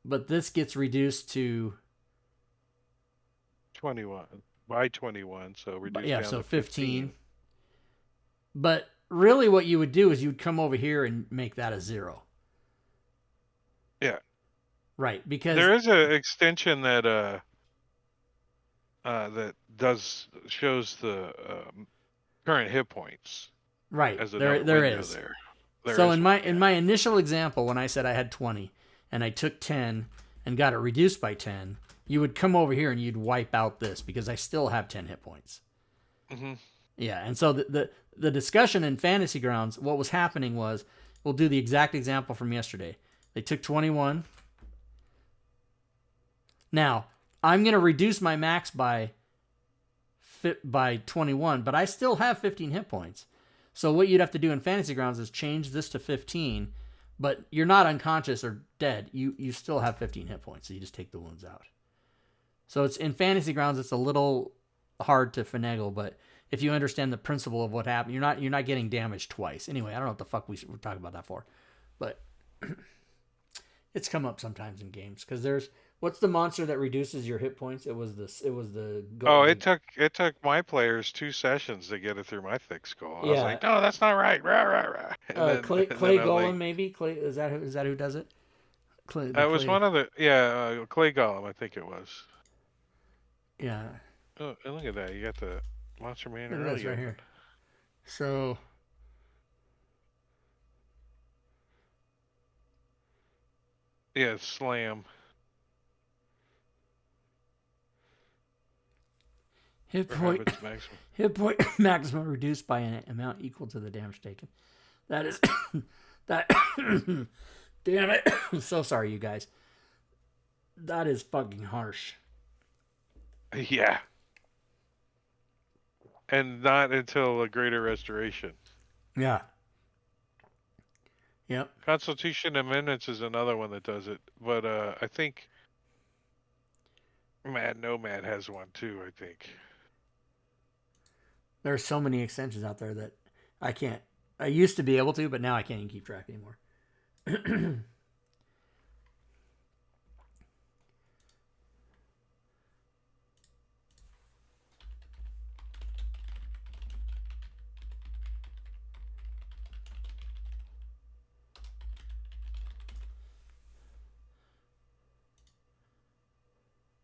But this gets reduced to 21 by 21, so reduce yeah, down so to 15. But really what you would do is you would come over here and make that a 0. Yeah. Right, because there is an extension that shows the current hit points. Right. As there is. So in my initial example, when I said I had 20 and I took 10 and got it reduced by 10, you would come over here and you'd wipe out this because I still have 10 hit points. Mm-hmm. Yeah, and so the discussion in Fantasy Grounds, what was happening was, we'll do the exact example from yesterday. They took 21. Now, I'm going to reduce my max by 21, but I still have 15 hit points. So what you'd have to do in Fantasy Grounds is change this to 15, but you're not unconscious or dead. You still have 15 hit points, so you just take the wounds out. So it's in Fantasy Grounds, it's a little hard to finagle, but if you understand the principle of what happened, you're not getting damaged twice. Anyway, I don't know what the fuck we're talking about that for, but it's come up sometimes in games because what's the monster that reduces your hit points? It was the it took my players 2 sessions to get it through my thick skull. I Yeah. was like, no, that's not right. Rah, rah, rah. Clay Golem, maybe Clay, is that who does it? That was one of the Clay Golem, I think it was. Yeah. Oh, and look at that! You got the Monster Manual Look at this right here. So yeah, slam. Hit point maximum reduced by an amount equal to the damage taken. That is that. Damn it! I'm so sorry, you guys. That is fucking harsh. Yeah. And not until a greater restoration. Yeah. Yep. Constitution Amendments is another one that does it, but I think Mad Nomad has one too. I think there's so many extensions out there that I can't. I used to be able to, but now I can't even keep track anymore.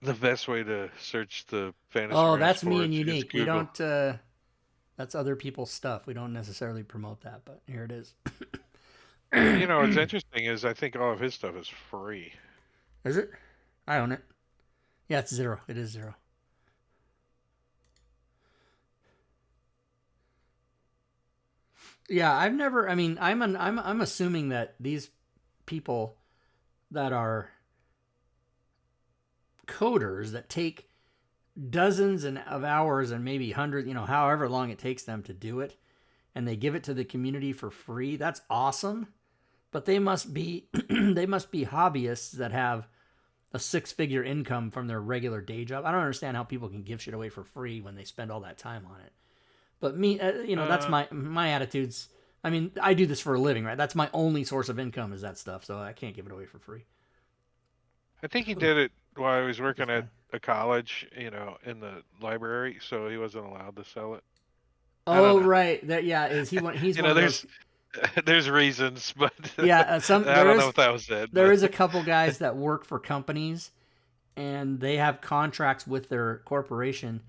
the best way to search the fantasy. Oh, that's me and Unique. We don't. That's other people's stuff. We don't necessarily promote that, but here it is. You know, what's interesting is I think all of his stuff is free. Is it? I own it. Yeah, it's 0. It is 0. . Yeah, I've never. I mean, I'm assuming that these people that are coders that take dozens of hours and maybe hundreds, however long it takes them to do it, and they give it to the community for free. That's awesome. But they must be they must be hobbyists that have a 6-figure income from their regular day job. I don't understand how people can give shit away for free when they spend all that time on it. But me, that's my attitudes. I mean, I do this for a living, right? That's my only source of income is that stuff, so I can't give it away for free. I think he did it while I was working at a college, in the library, so he wasn't allowed to sell it. Oh, right. That he's one of those. There's reasons, but yeah, I don't know if that was it. There is a couple guys that work for companies, and they have contracts with their corporation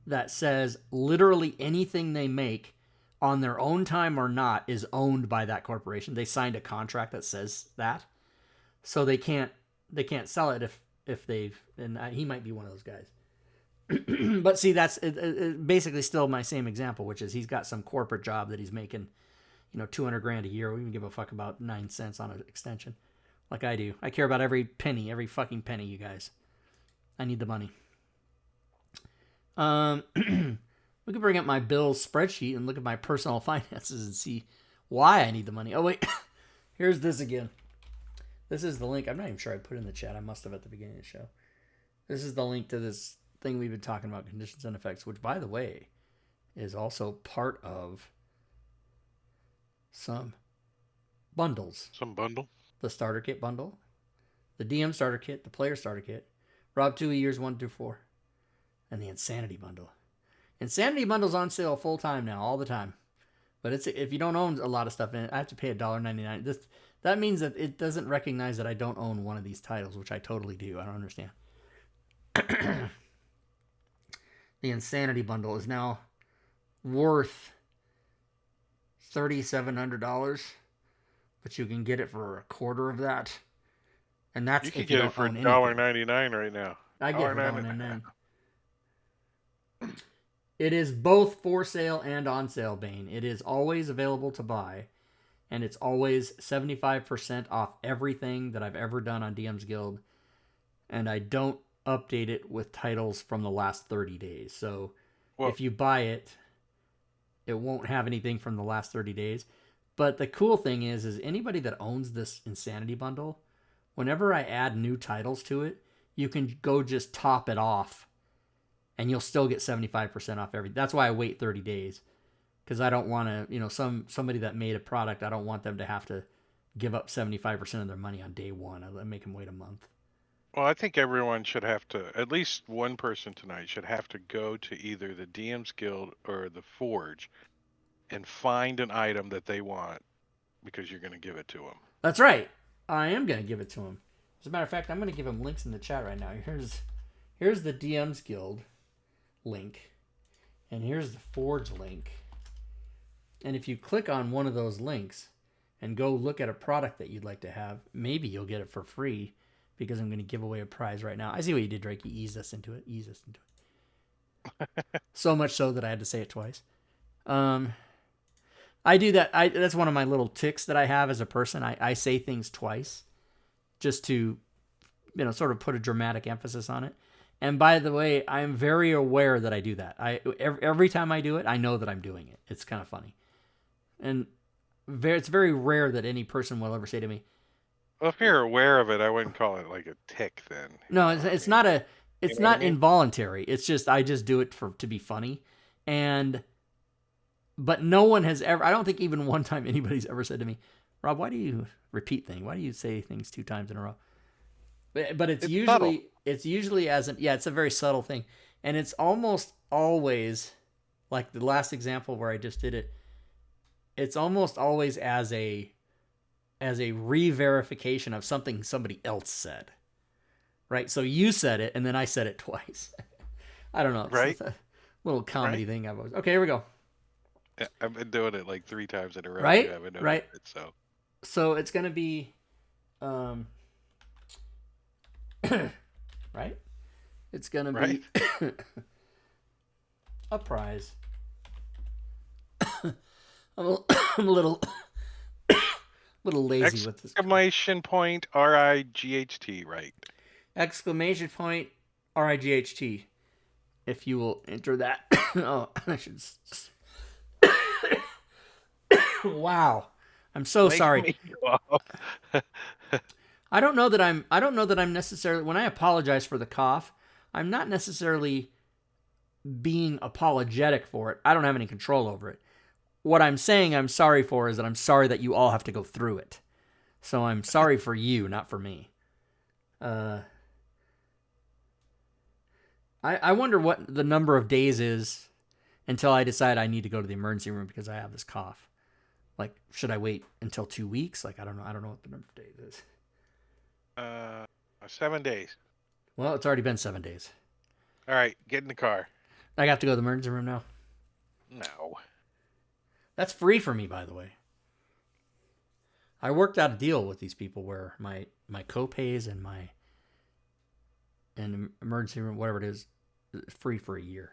that says literally anything they make on their own time or not is owned by that corporation. They signed a contract that says that, so they can't sell it if they've. And he might be one of those guys. But see, that's basically still my same example, which is he's got some corporate job that he's making, $200,000 a year. We even give a fuck about 9 cents on an extension, like I do. I care about every penny, every fucking penny, you guys. I need the money. We can bring up my bills spreadsheet and look at my personal finances and see why I need the money. Oh wait, here's this again. This is the link. I'm not even sure I put it in the chat. I must have at the beginning of the show. This is the link to this thing we've been talking about, conditions and effects, which, by the way, is also part of some bundles. Some bundle? The starter kit bundle, the DM starter kit, the player starter kit, Rob 2 years 1 through 4, and the Insanity bundle. Insanity bundle's on sale full time now, all the time. But if you don't own a lot of stuff in it, I have to pay $1.99. That means that it doesn't recognize that I don't own one of these titles, which I totally do. I don't understand. The Insanity bundle is now worth $3,700, but you can get it for a quarter of that. And that's if you get it for $1.99 right now. I get it for $1.99. It is both for sale and on sale, Bane. It is always available to buy, and it's always 75% off everything that I've ever done on DM's Guild, and I don't update it with titles from the last 30 days. So if you buy it, it won't have anything from the last 30 days. But the cool thing is anybody that owns this Insanity bundle, whenever I add new titles to it, you can go just top it off, and you'll still get 75% off everything. That's why I wait 30 days, because I don't want to, somebody that made a product, I don't want them to have to give up 75% of their money on day one. I make them wait a month. Well, I think everyone should have to, at least one person tonight should have to go to either the DM's Guild or the Forge and find an item that they want, because you're going to give it to them. That's right. I am going to give it to them. As a matter of fact, I'm going to give them links in the chat right now. Here's the DM's Guild link, and here's the Forge link. And if you click on one of those links and go look at a product that you'd like to have, maybe you'll get it for free, because I'm going to give away a prize right now. I see what you did, Drake. You eased us into it. So much so that I had to say it twice. I do that. That's one of my little tics that I have as a person. I say things twice just to, sort of put a dramatic emphasis on it. And by the way, I'm very aware that I do that. Every time I do it, I know that I'm doing it. It's kind of funny. And it's very rare that any person will ever say to me, well, if you're aware of it, I wouldn't call it like a tick then. No, it's not involuntary. It's just, I just do it to be funny. But no one has ever, I don't think even one time anybody's ever said to me, Rob, why do you repeat things? Why do you say things 2 times in a row? But it's usually subtle. It's usually it's a very subtle thing. And it's almost always, like the last example where I just did it, it's almost always as a re-verification of something somebody else said. Right? So you said it, and then I said it twice. I don't know. It's a little comedy thing I've always... Okay, here we go. Yeah, I've been doing it like 3 times in a row. Right? You haven't noticed Right. It, so it's going to be... right? It's going to be a prize. I'm a little lazy with this. Exclamation point RIGHT, right? Exclamation point RIGHT. If you will enter that. Oh, I should. Wow. I'm so Make sorry. me laugh. I don't know that I'm necessarily, when I apologize for the cough, I'm not necessarily being apologetic for it. I don't have any control over it. What I'm saying I'm sorry for is that I'm sorry that you all have to go through it. So I'm sorry for you, not for me. I wonder what the number of days is until I decide I need to go to the emergency room because I have this cough. Like, should I wait until 2 weeks? Like, I don't know. I don't know what the number of days is. 7 days. Well, it's already been 7 days. All right, get in the car. I got to go to the emergency room now. No. That's free for me, by the way. I worked out a deal with these people where my co-pays and my emergency room, whatever it is free for a year.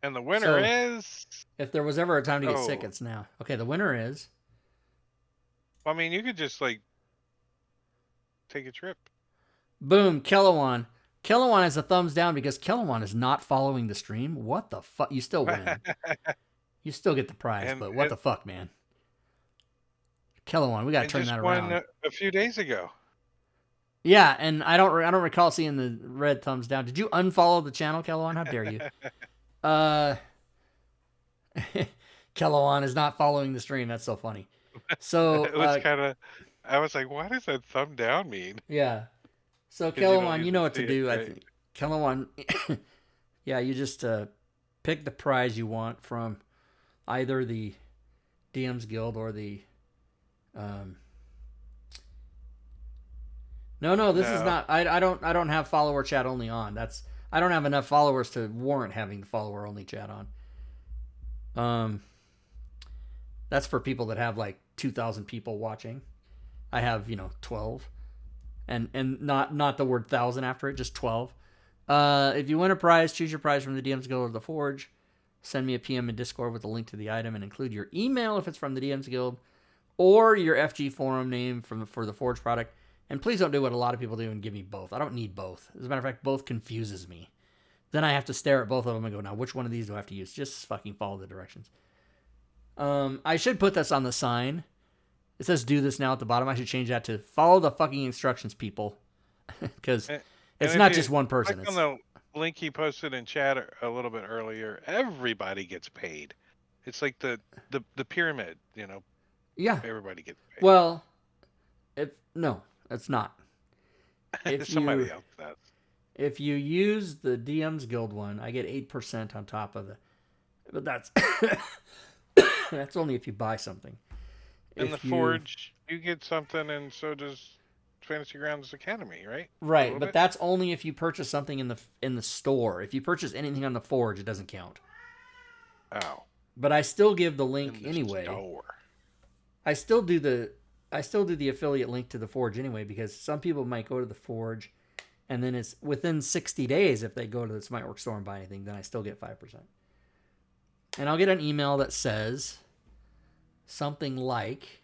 And the winner is... If there was ever a time to get sick, Oh. it's now. Okay, the winner is... I mean, you could just, like, take a trip. Boom, Kilowan. Kilowan has a thumbs down because Kilowan is not following the stream. What the fuck? You still win. You still get the prize, but what the fuck, man? Kilowan, we got to turn that around. Won a few days ago. Yeah, and I don't recall seeing the red thumbs down. Did you unfollow the channel, Kilowan? How dare you? Kilowan is not following the stream. That's so funny. So It was kind of... I was like, what does that thumb down mean? yeah. So 'Cause you don't Kilowan, you know usually what to see do. it, I right? think Kilowan. Yeah, you just pick the prize you want from either the DMs Guild or the. No, this is No. not. I don't have follower chat only on. I don't have enough followers to warrant having the follower only chat on. That's for people that have like 2,000 people watching. I have 12, and not the word thousand after it, just 12. If you win a prize, choose your prize from the DMs Guild or the Forge. Send me a PM in Discord with a link to the item and include your email if it's from the DMs Guild, or your FG forum name for the Forge product. And please don't do what a lot of people do and give me both. I don't need both. As a matter of fact, both confuses me. Then I have to stare at both of them and go, now which one of these do I have to use? Just fucking follow the directions. I should put this on the sign. It says do this now at the bottom. I should change that to follow the fucking instructions, people. Because it's And not if just you one person. click on the link he posted in chat a little bit earlier, everybody gets paid. It's like the pyramid, Yeah. everybody gets paid. Well, no, it's not. If Somebody you, else does. If you use the DMs Guild one, I get 8% on top of but that's that's only if you buy something. In If the you- Forge, you get something, and so does Fantasy Grounds Academy, right? Right, little but bit? that's only if you purchase something in the store. If you purchase anything on the Forge, it doesn't count. Oh. But I still give the link in the anyway. store. I still do the affiliate link to the Forge anyway, because some people might go to the Forge and then it's within 60 days if they go to the Smiteworks store and buy anything, then I still get 5%. And I'll get an email that says something like,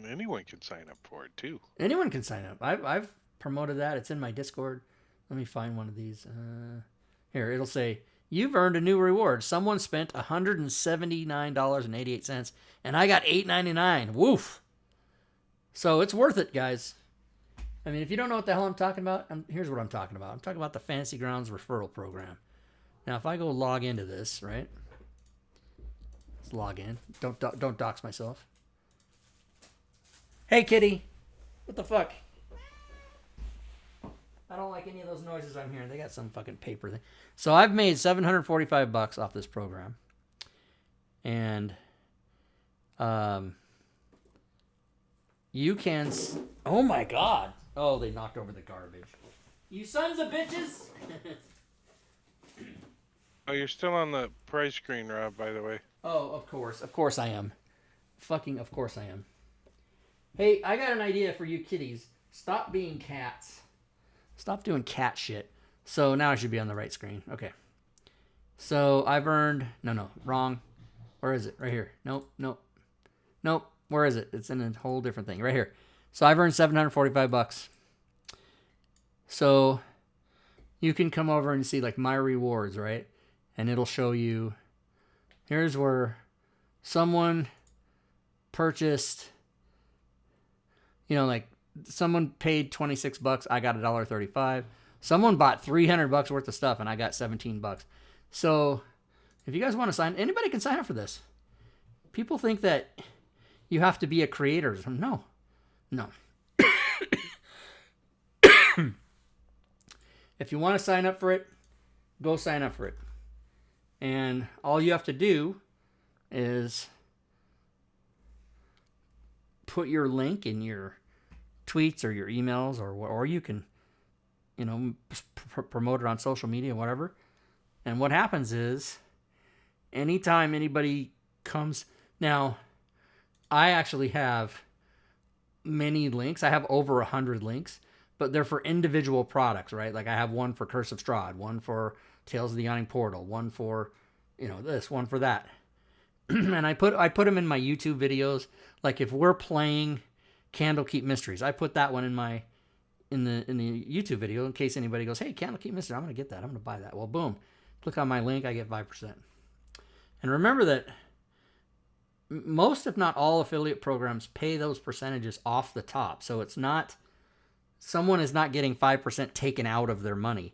Anyone can sign up for it too. anyone can sign up. I've promoted that. It's in my Discord. Let me find one of these. Here, it'll say, you've earned a new reward. Someone spent $179.88, and I got $8.99. Woof. So it's worth it, guys. I mean, if you don't know what the hell I'm talking about, here's what I'm talking about. I'm talking about the Fantasy Grounds referral program. Now, if I go log into this, right? Let's log in. Don't dox myself. Hey, kitty. What the fuck? I don't like any of those noises I'm hearing. They got some fucking paper thing. So I've made $745 off this program. And you can... Oh my god. Oh, they knocked over the garbage. You sons of bitches! Oh, you're still on the price screen, Rob, by the way. Oh, of course. Of course I am. Fucking of course I am. Hey, I got an idea for you kitties. Stop being cats. Stop doing cat shit. So now I should be on the right screen. Okay. So I've earned, no, wrong. Where is it? Right here. Nope. Where is it? It's in a whole different thing. Right here. So I've earned $745. So you can come over and see like my rewards, right? And it'll show you, here's where someone purchased, like someone paid $26, I got $1.35. Someone bought $300 worth of stuff and I got $17. So if you guys want to sign, anybody can sign up for this. People think that you have to be a creator. No. If you want to sign up for it, go sign up for it. And all you have to do is put your link in your tweets or your emails, or you can, promote it on social media, whatever. And what happens is, anytime anybody comes, now, I actually have many links. I have over 100 links, but they're for individual products, right? Like I have one for Curse of Strahd, one for Tales of the Yawning Portal, one for, this, one for that. And I put them in my YouTube videos. Like if we're playing Candlekeep Mysteries, I put that one in the YouTube video in case anybody goes, hey, Candlekeep Mysteries, I'm going to get that. I'm going to buy that. Well, boom. Click on my link, I get 5%. And remember that most, if not all, affiliate programs pay those percentages off the top. So it's not, someone is not getting 5% taken out of their money.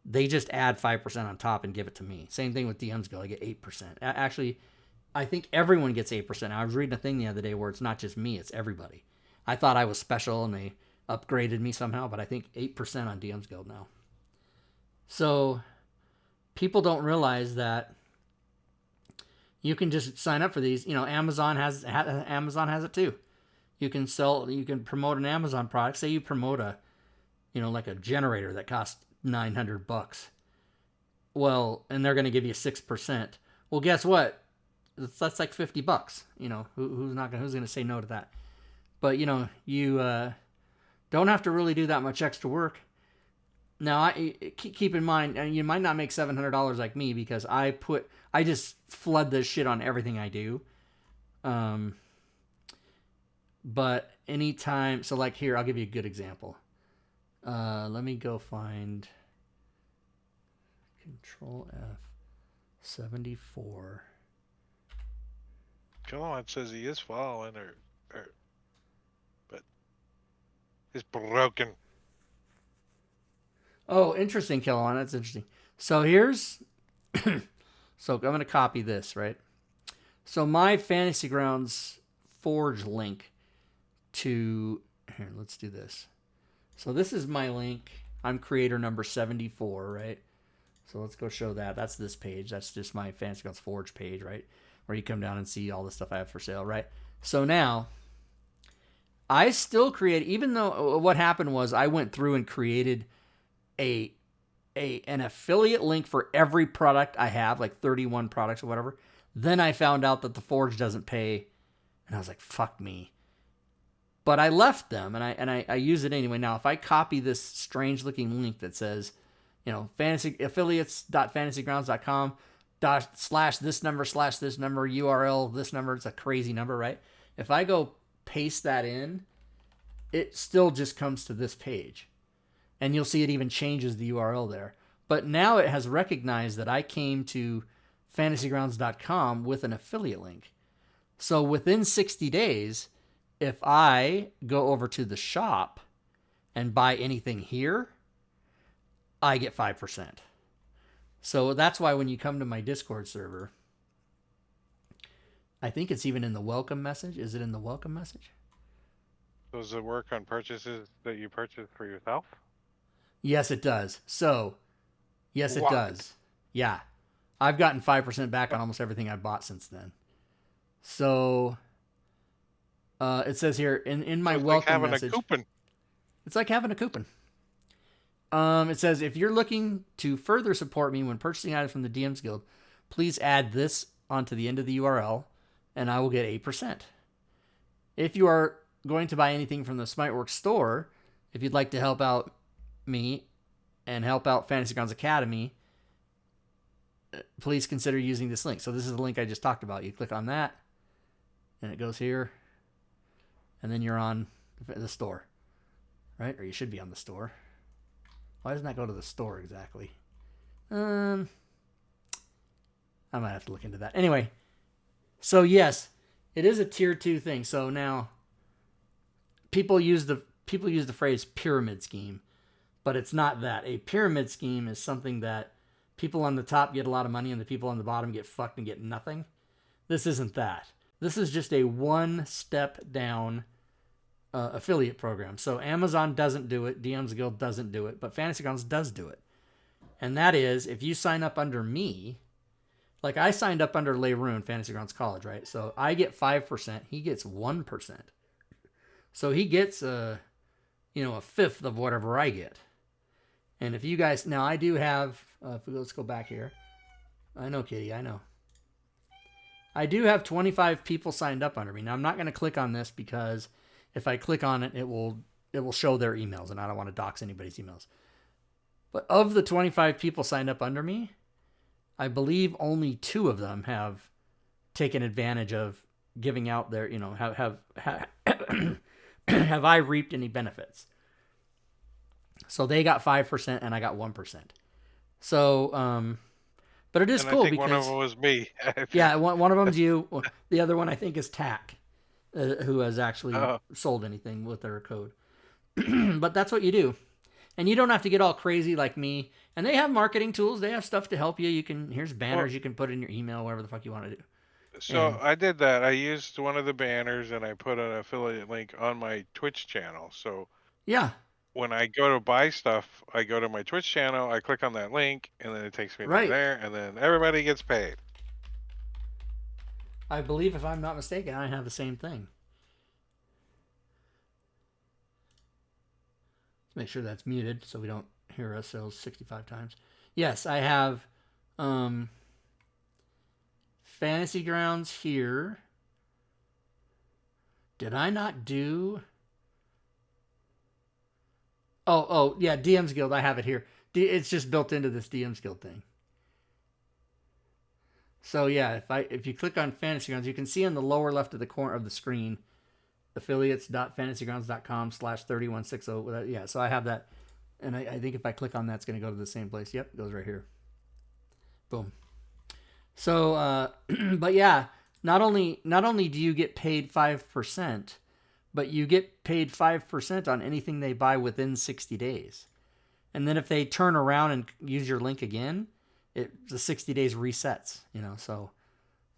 They just add 5% on top and give it to me. Same thing with DM's Guild. I get 8%. Actually, I think everyone gets 8%. I was reading a thing the other day where it's not just me, it's everybody. I thought I was special and they upgraded me somehow, but I think 8% on DM's Guild now. So people don't realize that you can just sign up for these. Amazon has it too. You can promote an Amazon product. Say you promote a, like a generator that costs $900. Well, and they're going to give you 6%. Well, guess what? That's like $50. Who's going to say no to that? But you don't have to really do that much extra work. Now, keep in mind, and you might not make $700 like me because I just flood this shit on everything I do. But anytime, so like here, I'll give you a good example. Let me go find Control F 74. Kilowatt says he is following her, but it's broken. Oh, interesting, Kilowatt. That's interesting. So here's, so I'm going to copy this, right? So my Fantasy Grounds Forge link to, here, let's do this. So this is my link. I'm creator number 74, right? So let's go show that. That's this page. That's just my Fantasy Grounds Forge page, right? Where you come down and see all the stuff I have for sale, right? So now, I still create, even though what happened was I went through and created an affiliate link for every product I have, like 31 products or whatever. Then I found out that the Forge doesn't pay, and I was like, fuck me. But I left them, and I use it anyway. Now, if I copy this strange looking link that says, affiliates.fantasygrounds.com / this number URL, this number, it's a crazy number, right? If I go paste that in, it still just comes to this page. And you'll see it even changes the URL there. But now it has recognized that I came to fantasygrounds.com with an affiliate link. So within 60 days, if I go over to the shop and buy anything here, I get 5%. So that's why when you come to my Discord server, I think it's even in the welcome message. Is it in the welcome message? Does it work on purchases that you purchase for yourself? Yes, it does. So, yes, it does. Yeah. I've gotten 5% back on almost everything I bought since then. So, it says here in my welcome message. It's like having a coupon. It says, if you're looking to further support me when purchasing items from the DM's Guild, please add this onto the end of the URL, and I will get 8%. If you are going to buy anything from the Smiteworks store, if you'd like to help out me and help out Fantasy Grounds Academy, please consider using this link. So this is the link I just talked about. You click on that, and it goes here, and then you're on the store, right? Or you should be on the store. Why doesn't that go to the store exactly? I might have to look into that. Anyway, so yes, it is a tier 2 thing. So now people use the phrase pyramid scheme, but it's not that. A pyramid scheme is something that people on the top get a lot of money and the people on the bottom get fucked and get nothing. This isn't that. This is just a one step down affiliate program. So Amazon doesn't do it, DM's Guild doesn't do it, but Fantasy Grounds does do it. And that is, if you sign up under me, like I signed up under Leroon, Fantasy Grounds College, right? So I get 5%, he gets 1%. So he gets a fifth of whatever I get. And if you guys, now I do have, let's go back here. I know, Kitty, I know. I do have 25 people signed up under me. Now I'm not going to click on this because if I click on it, it will show their emails, and I don't want to dox anybody's emails. But of the 25 people signed up under me, I believe only 2 of them have taken advantage of giving out their, have have I reaped any benefits. So they got 5% and I got 1%. So, but it is And cool I think because one of them was me. yeah, one of them's you. The other one I think is Tack, who has actually sold anything with their code. But that's what you do. And you don't have to get all crazy like me. And they have marketing tools. They have stuff to help you. Here's banners you can put in your email, whatever the fuck you want to do. So I did that. I used one of the banners and I put an affiliate link on my Twitch channel. So yeah, when I go to buy stuff, I go to my Twitch channel, I click on that link, and then it takes me to there, and then everybody gets paid. I believe, if I'm not mistaken, I have the same thing. Let's make sure that's muted so we don't hear ourselves 65 times. Yes, I have Fantasy Grounds here. Did I not do... Oh, yeah, DM's Guild. I have it here. It's just built into this DM's Guild thing. So yeah, if you click on Fantasy Grounds, you can see on the lower left of the corner of the screen, affiliates.fantasygrounds.com/3160. Yeah, so I have that, and I think if I click on that, it's going to go to the same place. Yep, it goes right here. Boom. So, but yeah, not only do you get paid 5%, but you get paid 5% on anything they buy within 60 days. And then if they turn around and use your link again, the 60 days resets, so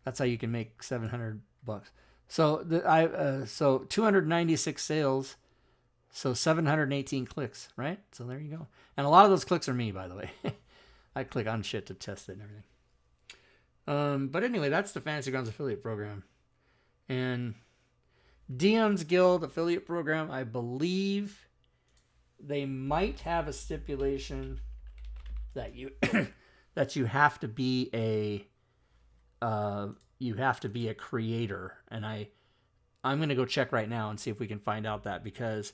that's how you can make $700. So so 296 sales, so 718 clicks, right? So there you go. And a lot of those clicks are me, by the way. I click on shit to test it and everything. But anyway, that's the Fantasy Grounds affiliate program. And DM's Guild affiliate program, I believe they might have a stipulation that you that you have to be a creator, and I'm gonna go check right now and see if we can find out that, because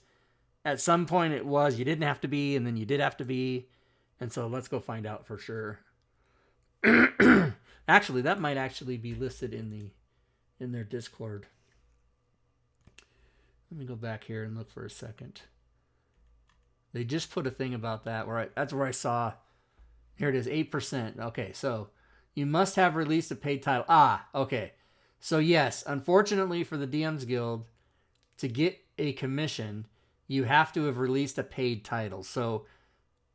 at some point it was you didn't have to be, and then you did have to be, and so let's go find out for sure. Actually, that might actually be listed in their Discord. Let me go back here and look for a second. They just put a thing about that that's where I saw. Here it is, 8%. Okay, so you must have released a paid title. Okay. So yes, unfortunately for the DM's Guild, to get a commission, you have to have released a paid title. So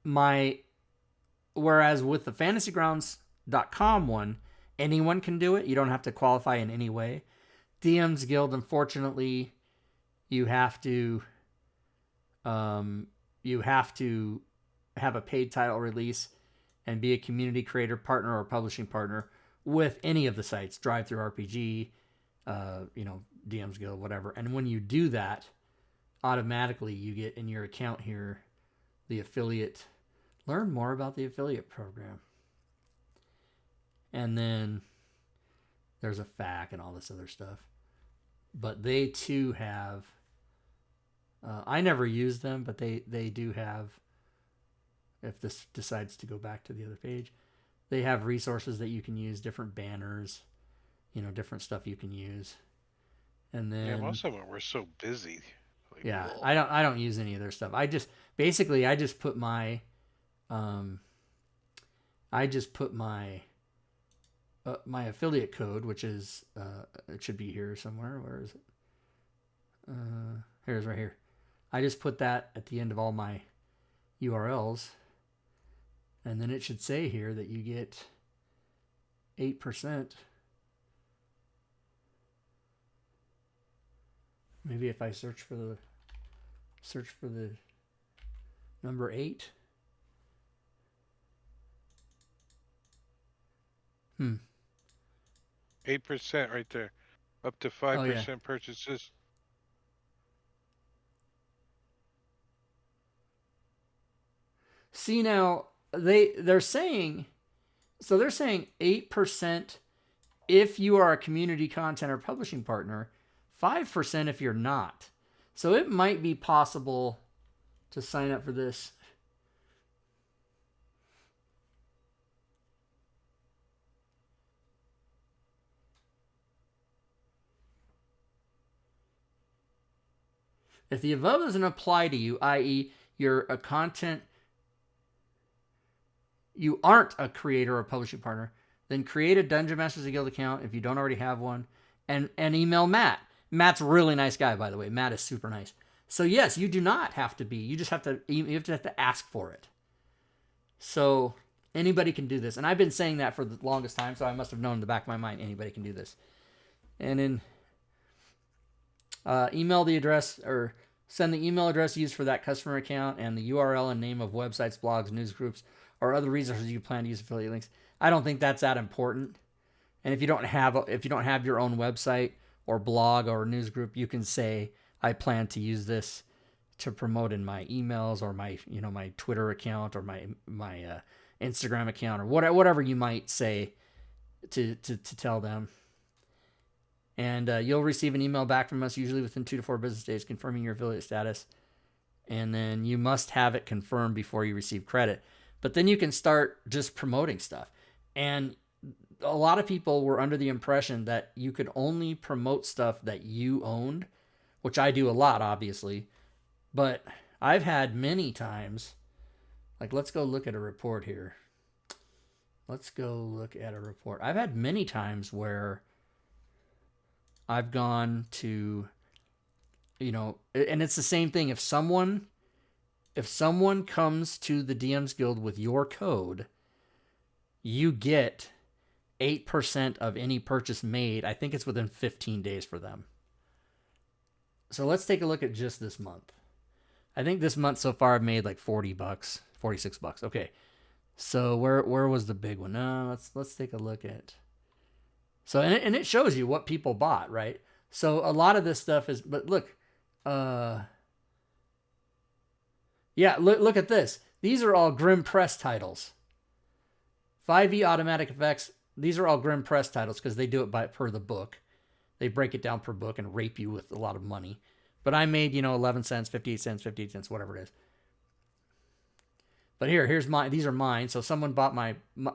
whereas with the fantasygrounds.com one, anyone can do it. You don't have to qualify in any way. DM's Guild, unfortunately, you have to have a paid title release and be a community creator partner or publishing partner with any of the sites, DriveThruRPG, DM's Guild, whatever. And when you do that, automatically you get in your account here the affiliate. Learn more about the affiliate program. And then there's a FAQ and all this other stuff. But they too have... I never use them, but they do have if this decides to go back to the other page. They have resources that you can use, different banners, different stuff you can use. And then Yeah, most of them were so busy. Like, yeah, whoa. I don't use any of their stuff. I just put my my affiliate code, which is it should be here somewhere. Where is it? Here's right here. I just put that at the end of all my URLs, and then it should say here that you get 8%. Maybe if I search for the number 8. 8% right there. Up to 5% purchases. See, now they're saying 8% if you are a community content or publishing partner, 5% if you're not. So it might be possible to sign up for this. If the above doesn't apply to you, i.e., you're a content, you aren't a creator or publishing partner, then create a Dungeon Masters of the Guild account if you don't already have one, and email Matt. Matt's a really nice guy, by the way. Matt is super nice. So yes, you do not have to be. You just have to ask for it. So anybody can do this, and I've been saying that for the longest time. So I must have known in the back of my mind anybody can do this. And then email the address or send the email address used for that customer account and the URL and name of websites, blogs, news groups, or other resources you plan to use affiliate links. I don't think that's that important. And if you don't have your own website or blog or news group, you can say, I plan to use this to promote in my emails or my Twitter account or my Instagram account or whatever you might say to tell them. And you'll receive an email back from us usually within 2 to 4 business days confirming your affiliate status. And then you must have it confirmed before you receive credit. But then you can start just promoting stuff. And a lot of people were under the impression that you could only promote stuff that you owned, which I do a lot, obviously. But I've had many times, like let's go look at a report here. I've had many times where I've gone to, and it's the same thing. If someone comes to the DMs Guild with your code, you get 8% of any purchase made. I think it's within 15 days for them. So let's take a look at just this month. I think this month so far I've made like $40, $46. Okay. So where was the big one? Let's take a look at. So and it shows you what people bought, right? So a lot of this stuff is, but look, look at this. These are all Grim Press titles. 5e automatic effects. These are all Grim Press titles because they do it per the book. They break it down per book and rape you with a lot of money. But I made 11 cents, 58 cents, 58 cents, whatever it is. But here's mine. These are mine. So someone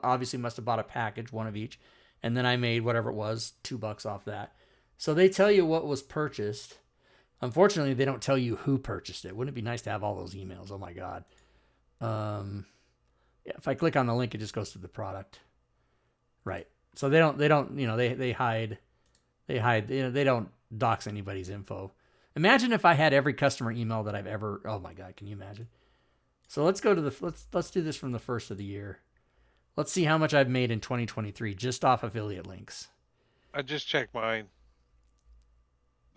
obviously must have bought a package, one of each. And then I made whatever it was, $2 off that. So they tell you what was purchased. Unfortunately, they don't tell you who purchased it. Wouldn't it be nice to have all those emails? Oh my God. If I click on the link, it just goes to the product. Right. So they don't, they hide, they don't dox anybody's info. Imagine if I had every customer email that I've ever, oh my God, can you imagine? So let's go to let's do this from the first of the year. Let's see how much I've made in 2023 just off affiliate links. I just checked mine.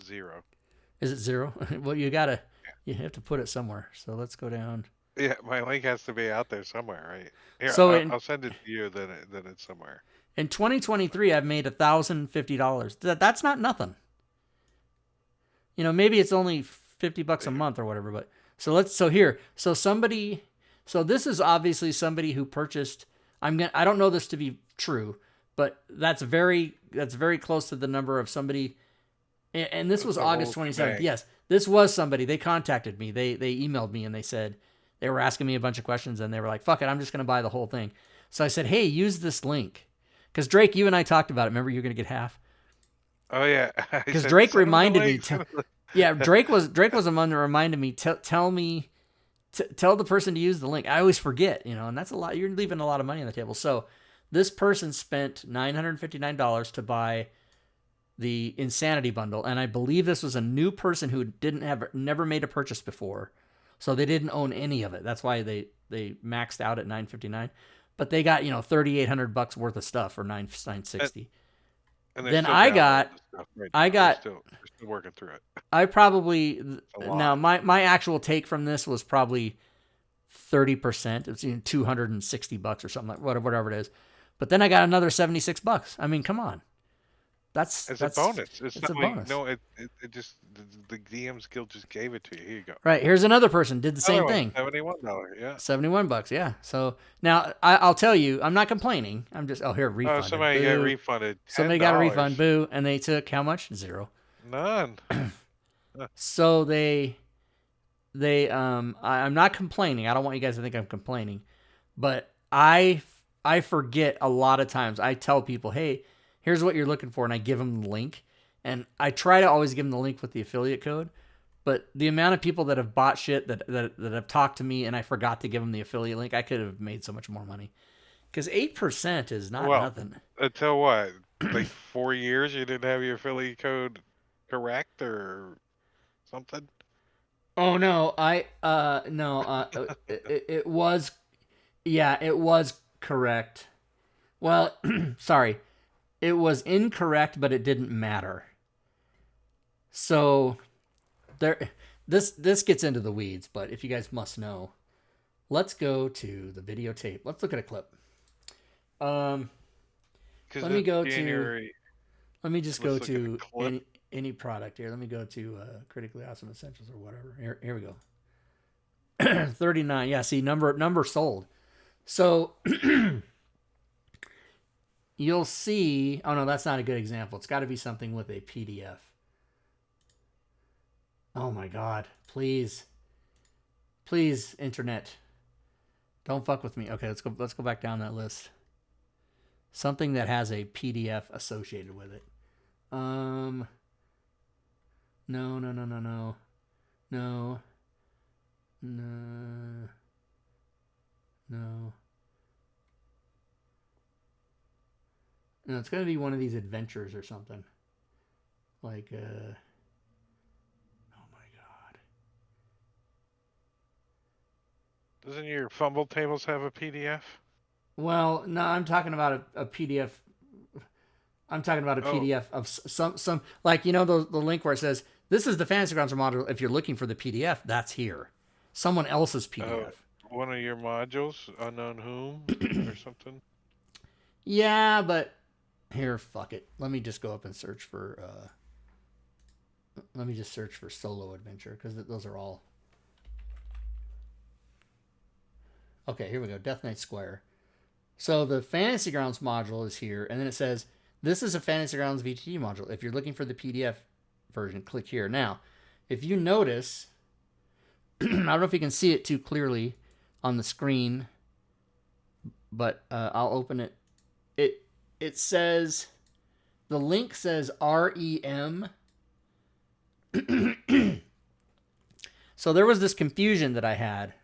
0. Is it 0? Well, you have to put it somewhere. So let's go down. Yeah, my link has to be out there somewhere, right? Here, So I'll send it to you. Then it's somewhere. In 2023, I've made $1,050. That's not nothing. Maybe it's only $50 a month or whatever. But so this is obviously somebody who purchased. I don't know this to be true, but that's very close to the number of somebody. And this was August 27th. Yes, this was somebody. They contacted me. They emailed me and they said They were asking me a bunch of questions, and they were like, fuck it, I'm just going to buy the whole thing. So I said, hey, use this link. Because Drake, you and I talked about it. Remember, you're going to get half? Oh yeah. Because Drake reminded me. Yeah, Drake was the one that reminded me. Tell the person to use the link. I always forget, and that's a lot. You're leaving a lot of money on the table. So this person spent $959 to buy the Insanity bundle, and I believe this was a new person who never made a purchase before, so they didn't own any of it. That's why they maxed out at $959, but they got $3,800 worth of stuff for $960. And then I got they're still working through it. I probably now my actual take from this was probably 30%. It's $260 or something, like whatever it is. But then I got another $76. I mean, come on. That's a bonus. It's not a like, bonus. No, it just the DM's Guild just gave it to you. Here you go. Right. Here's another person did the same thing. $71. Yeah. $71. Yeah. So now I'll tell you, I'm not complaining. I'm just refund. Oh, somebody got refunded. Somebody got a refund. Boo. And they took how much? 0. None. So I'm not complaining. I don't want you guys to think I'm complaining, but I forget a lot of times. I tell people, hey, here's what you're looking for, and I give them the link. And I try to always give them the link with the affiliate code. But the amount of people that have bought shit that have talked to me and I forgot to give them the affiliate link, I could have made so much more money. Because 8% is not nothing. Until what? Like 4 years you didn't have your affiliate code correct or something? Oh no, it was, it was correct. Well, sorry, it was incorrect, but it didn't matter. So this gets into the weeds, but if you guys must know, let's go to the videotape. Let's look at a clip. Let me just go to any product here. Let me go to Critically Awesome Essentials or whatever. Here we go. 39. Yeah, see, number sold. So you'll see. Oh no, that's not a good example. It's got to be something with a PDF. Oh my God! Please, internet, don't fuck with me. Okay, let's go back down that list. Something that has a PDF associated with it. No. No, it's going to be one of these adventures or something. Like, oh my God. Doesn't your Fumble Tables have a PDF? Well, no, I'm talking about a PDF. I'm talking about a PDF of some like, the link where it says, this is the Fantasy Grounds module. If you're looking for the PDF, that's here. Someone else's PDF. One of your modules, unknown whom or something? Yeah, but here, fuck it. Let me just go up and search for, let me just search for Solo Adventure, because those are all. Okay, here we go. Death Knight Square. So the Fantasy Grounds module is here, and then it says, this is a Fantasy Grounds VTT module. If you're looking for the PDF version, click here. Now, if you notice, I don't know if you can see it too clearly on the screen, but I'll open it. It says, the link says REM. So there was this confusion that I had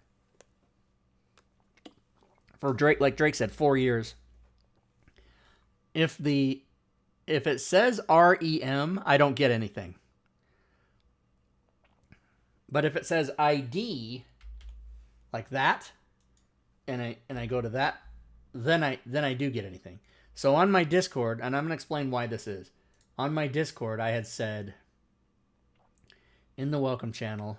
for Drake, like Drake said, 4 years. If it says REM, I don't get anything. But if it says ID, like that, and I go to that, then I do get anything. So on my Discord, and I'm gonna explain why this is. On my Discord, I had said in the welcome channel,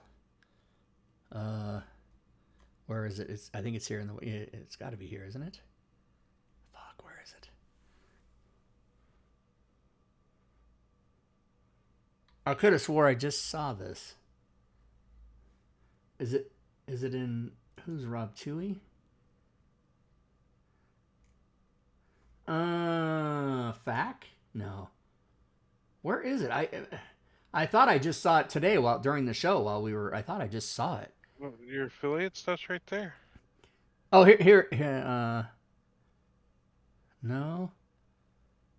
where is it? I think it's here it's got to be here, isn't it? Fuck, where is it? I could have swore I just saw this. Is it in, who's Rob Tui? FAQ? No. Where is it? I thought I just saw it today during the show I thought I just saw it. Well, your affiliate stuff's right there. Oh, here. No.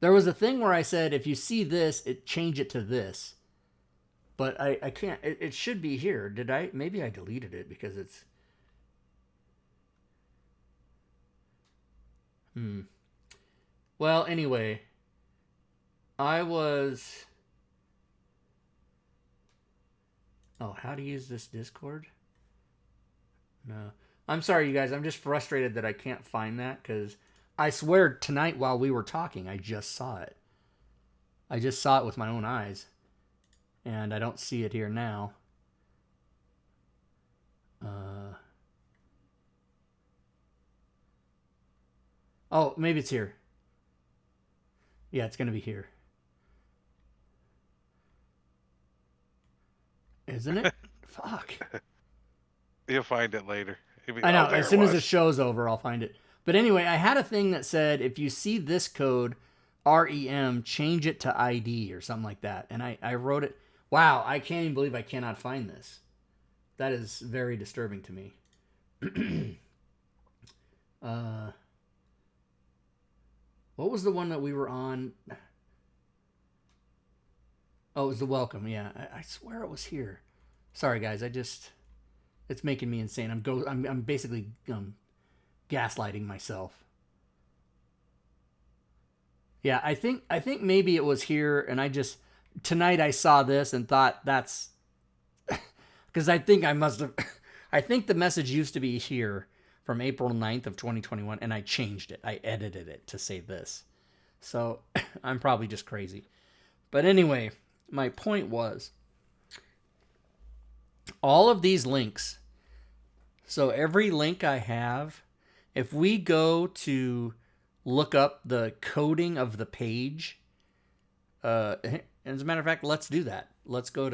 There was a thing where I said if you see this, change it to this. But I can't. It should be here. Did I? Maybe I deleted it because it's. Well, anyway, I was. Oh, how to use this Discord? No. I'm sorry, you guys. I'm just frustrated that I can't find that because I swear tonight while we were talking, I just saw it. I just saw it with my own eyes. And I don't see it here now. Oh, maybe it's here. Yeah, it's going to be here. Isn't it? Fuck. You'll find it later. I know. There As soon it as the was. show's over, I'll find it. But anyway, I had a thing that said if you see this code, REM, change it to ID or something like that. And I wrote it. Wow, I can't even believe I cannot find this. That is very disturbing to me. What was the one that we were on? Oh, it was the welcome. Yeah, I swear it was here. Sorry, guys. It's making me insane. I'm basically gaslighting myself. Yeah, I think maybe it was here, and tonight I saw this and thought that's because I think I must have. I think the message used to be here from April 9th of 2021, and I changed it. I edited it to say this. So I'm probably just crazy. But anyway, my point was all of these links. So every link I have, if we go to look up the coding of the page, as a matter of fact, let's do that. Let's do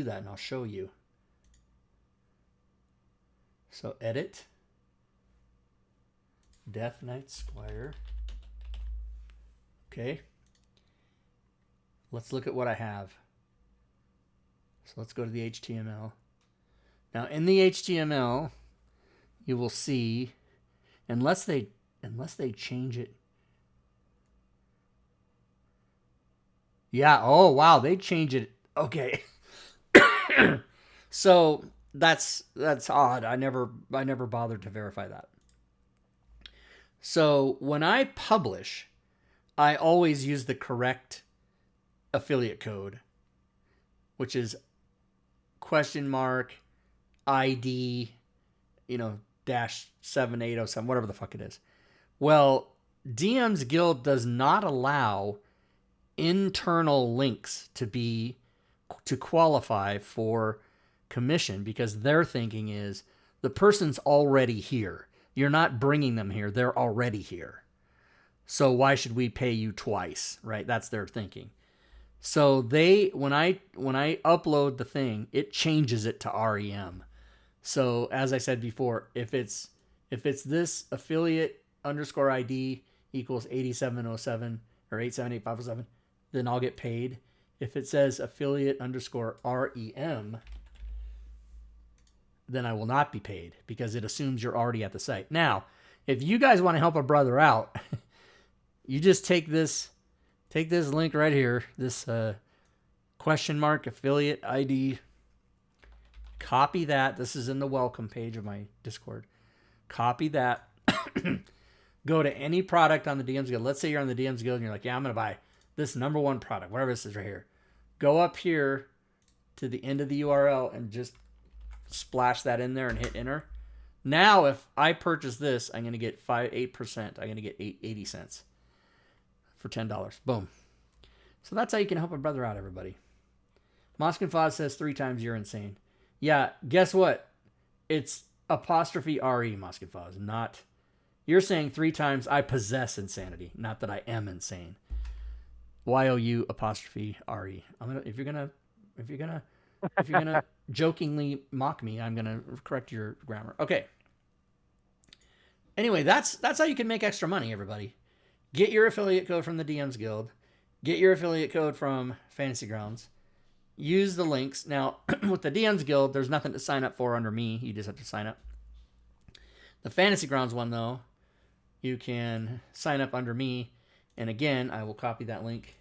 that, and I'll show you. So edit, Death Knight Squire. Okay. Let's look at what I have. So let's go to the HTML. Now in the HTML, you will see, unless they change it. Yeah, oh wow, they change it. Okay. So that's odd. I never bothered to verify that. So when I publish, I always use the correct affiliate code, which is $ID, -7807, whatever the fuck it is. Well, DM's Guild does not allow internal links to qualify for commission because their thinking is the person's already here. You're not bringing them here. They're already here. So why should we pay you twice, right? That's their thinking. So when I upload the thing, it changes it to REM. So as I said before, if it's this affiliate _ID equals 8707 or 878507, then I'll get paid. If it says affiliate _REM, then I will not be paid because it assumes you're already at the site. Now, if you guys want to help a brother out, you just take this link right here, this $affiliate ID, copy that. This is in the welcome page of my Discord. Copy that. Go to any product on the DMs Guild. Let's say you're on the DMs Guild and you're like, yeah, I'm going to buy this #1 product, whatever this is right here. Go up here to the end of the URL and just splash that in there and hit enter. Now, if I purchase this, I'm going to get 8%. I'm going to get 80 cents for $10. Boom. So that's how you can help a brother out, everybody. Moskin Foz says 3 times you're insane. Yeah, guess what? It's apostrophe RE, Moskin Foz, not... You're saying 3 times I possess insanity, not that I am insane. YOU apostrophe RE. If you're gonna jokingly mock me, I'm gonna correct your grammar. Okay. Anyway, that's how you can make extra money, everybody. Get your affiliate code from the DMs Guild. Get your affiliate code from Fantasy Grounds. use the links. Now, with the DMs Guild, there's nothing to sign up for under me. You just have to sign up. The Fantasy Grounds one, though, you can sign up under me. And again, I will copy that link.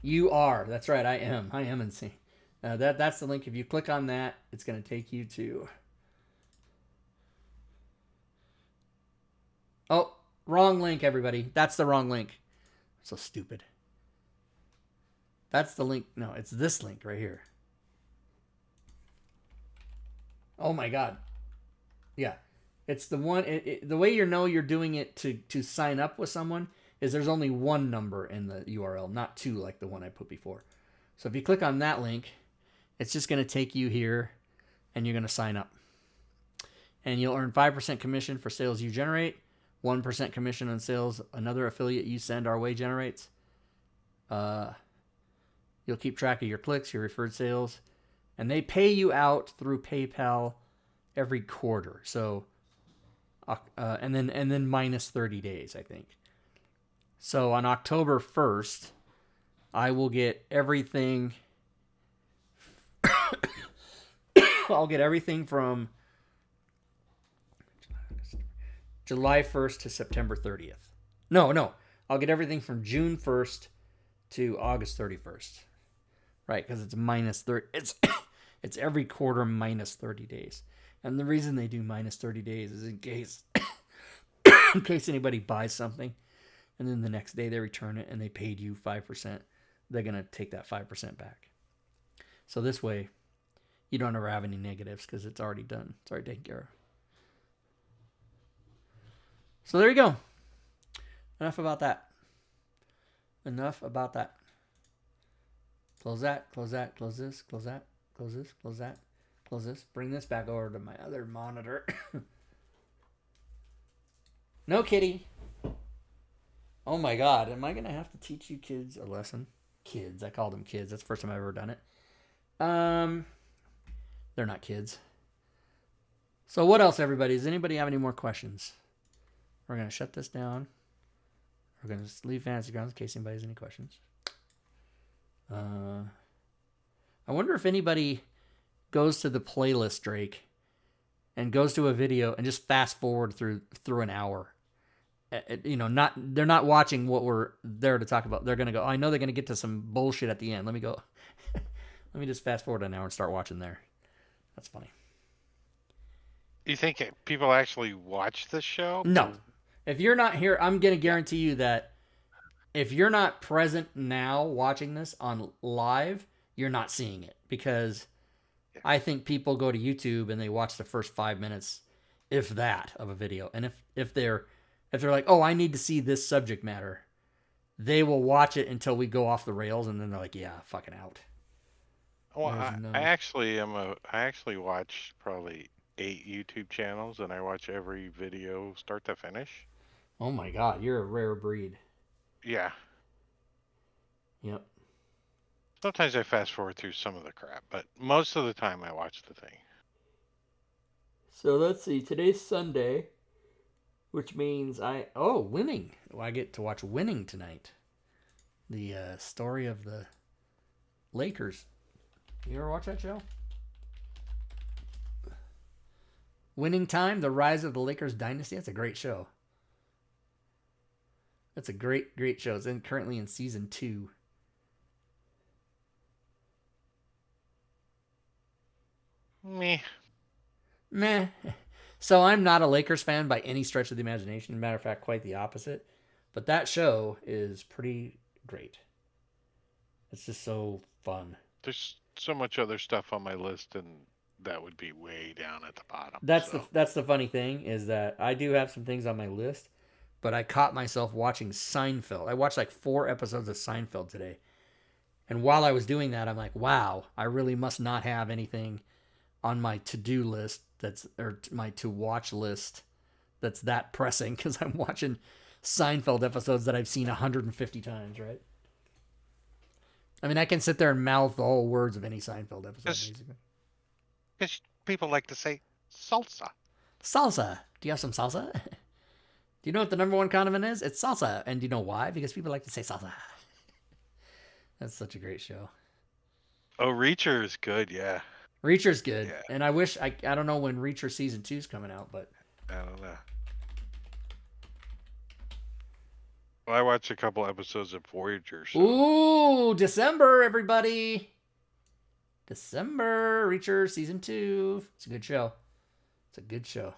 You are. That's right, I am. I am insane. That's the link. If you click on that, it's going to take you to... Oh, wrong link, everybody. That's the wrong link. So stupid. That's the link. No, it's this link right here. Oh my God. Yeah. It's the one, the way you know you're doing it to sign up with someone is there's only one number in the URL, not two like the one I put before. So if you click on that link, it's just going to take you here and you're going to sign up. And you'll earn 5% commission for sales you generate, 1% commission on sales another affiliate you send our way generates. You'll keep track of your clicks, your referred sales, and they pay you out through PayPal every quarter. So, and then minus 30 days, I think. So on October 1st, I will get everything. I'll get everything from July 1st to September 30th. No. I'll get everything from June 1st to August 31st. Right, because it's minus 30. It's every quarter minus 30 days. And the reason they do minus 30 days is in case anybody buys something and then the next day they return it and they paid you 5%, they're going to take that 5% back. So this way, you don't ever have any negatives because it's already done. It's already taken care of. So there you go. Enough about that. Close that, close that, close this, close that, close this, close that, close this. Bring this back over to my other monitor. No, kitty. Oh my God, am I going to have to teach you kids a lesson? Kids, I called them kids. That's the first time I've ever done it. They're not kids. So what else, everybody? Does anybody have any more questions? We're going to shut this down. We're going to leave Fantasy Grounds in case anybody has any questions. I wonder if anybody goes to the playlist, Drake, and goes to a video and just fast forward through an hour. They're not watching what we're there to talk about. They're gonna go, I know they're gonna get to some bullshit at the end. Let me go. Let me just fast forward an hour and start watching there. That's funny. You think people actually watch the show? No. If you're not here, I'm gonna guarantee you that if you're not present now watching this on live, you're not seeing it, because I think people go to YouTube and they watch the first 5 minutes, if that, of a video. And if they're like, oh, I need to see this subject matter, they will watch it until we go off the rails, and then they're like, yeah, fucking out. Well, I actually watch probably 8 YouTube channels, and I watch every video start to finish. Oh my God, you're a rare breed. Yeah. Yep. Sometimes I fast forward through some of the crap, but most of the time I watch the thing. So let's see. Today's Sunday, which means Winning. Well, I get to watch Winning tonight. The story of the Lakers. You ever watch that show? Winning Time, The Rise of the Lakers Dynasty. That's a great show. That's a great, great show. It's currently in season 2. Meh. So I'm not a Lakers fan by any stretch of the imagination. Matter of fact, quite the opposite. But that show is pretty great. It's just so fun. There's so much other stuff on my list, and that would be way down at the bottom. That's the funny thing, is that I do have some things on my list, but I caught myself watching Seinfeld. I watched like 4 episodes of Seinfeld today. And while I was doing that, I'm like, wow, I really must not have anything on my to-do list or my to-watch list that's that pressing, because I'm watching Seinfeld episodes that I've seen 150 times, right? I mean, I can sit there and mouth the whole words of any Seinfeld episode, basically. Because people like to say salsa. Salsa. Do you have some salsa? Do you know what the number one condiment is? It's salsa. And do you know why? Because people like to say salsa. That's such a great show. Oh, Reacher is good. Yeah. Reacher's good, Yeah. and I don't know when Reacher season 2 is coming out, but I don't know. Well, I watched a couple episodes of Voyager. So. ooh, December, everybody. December, Reacher season 2. It's a good show. It's a good show.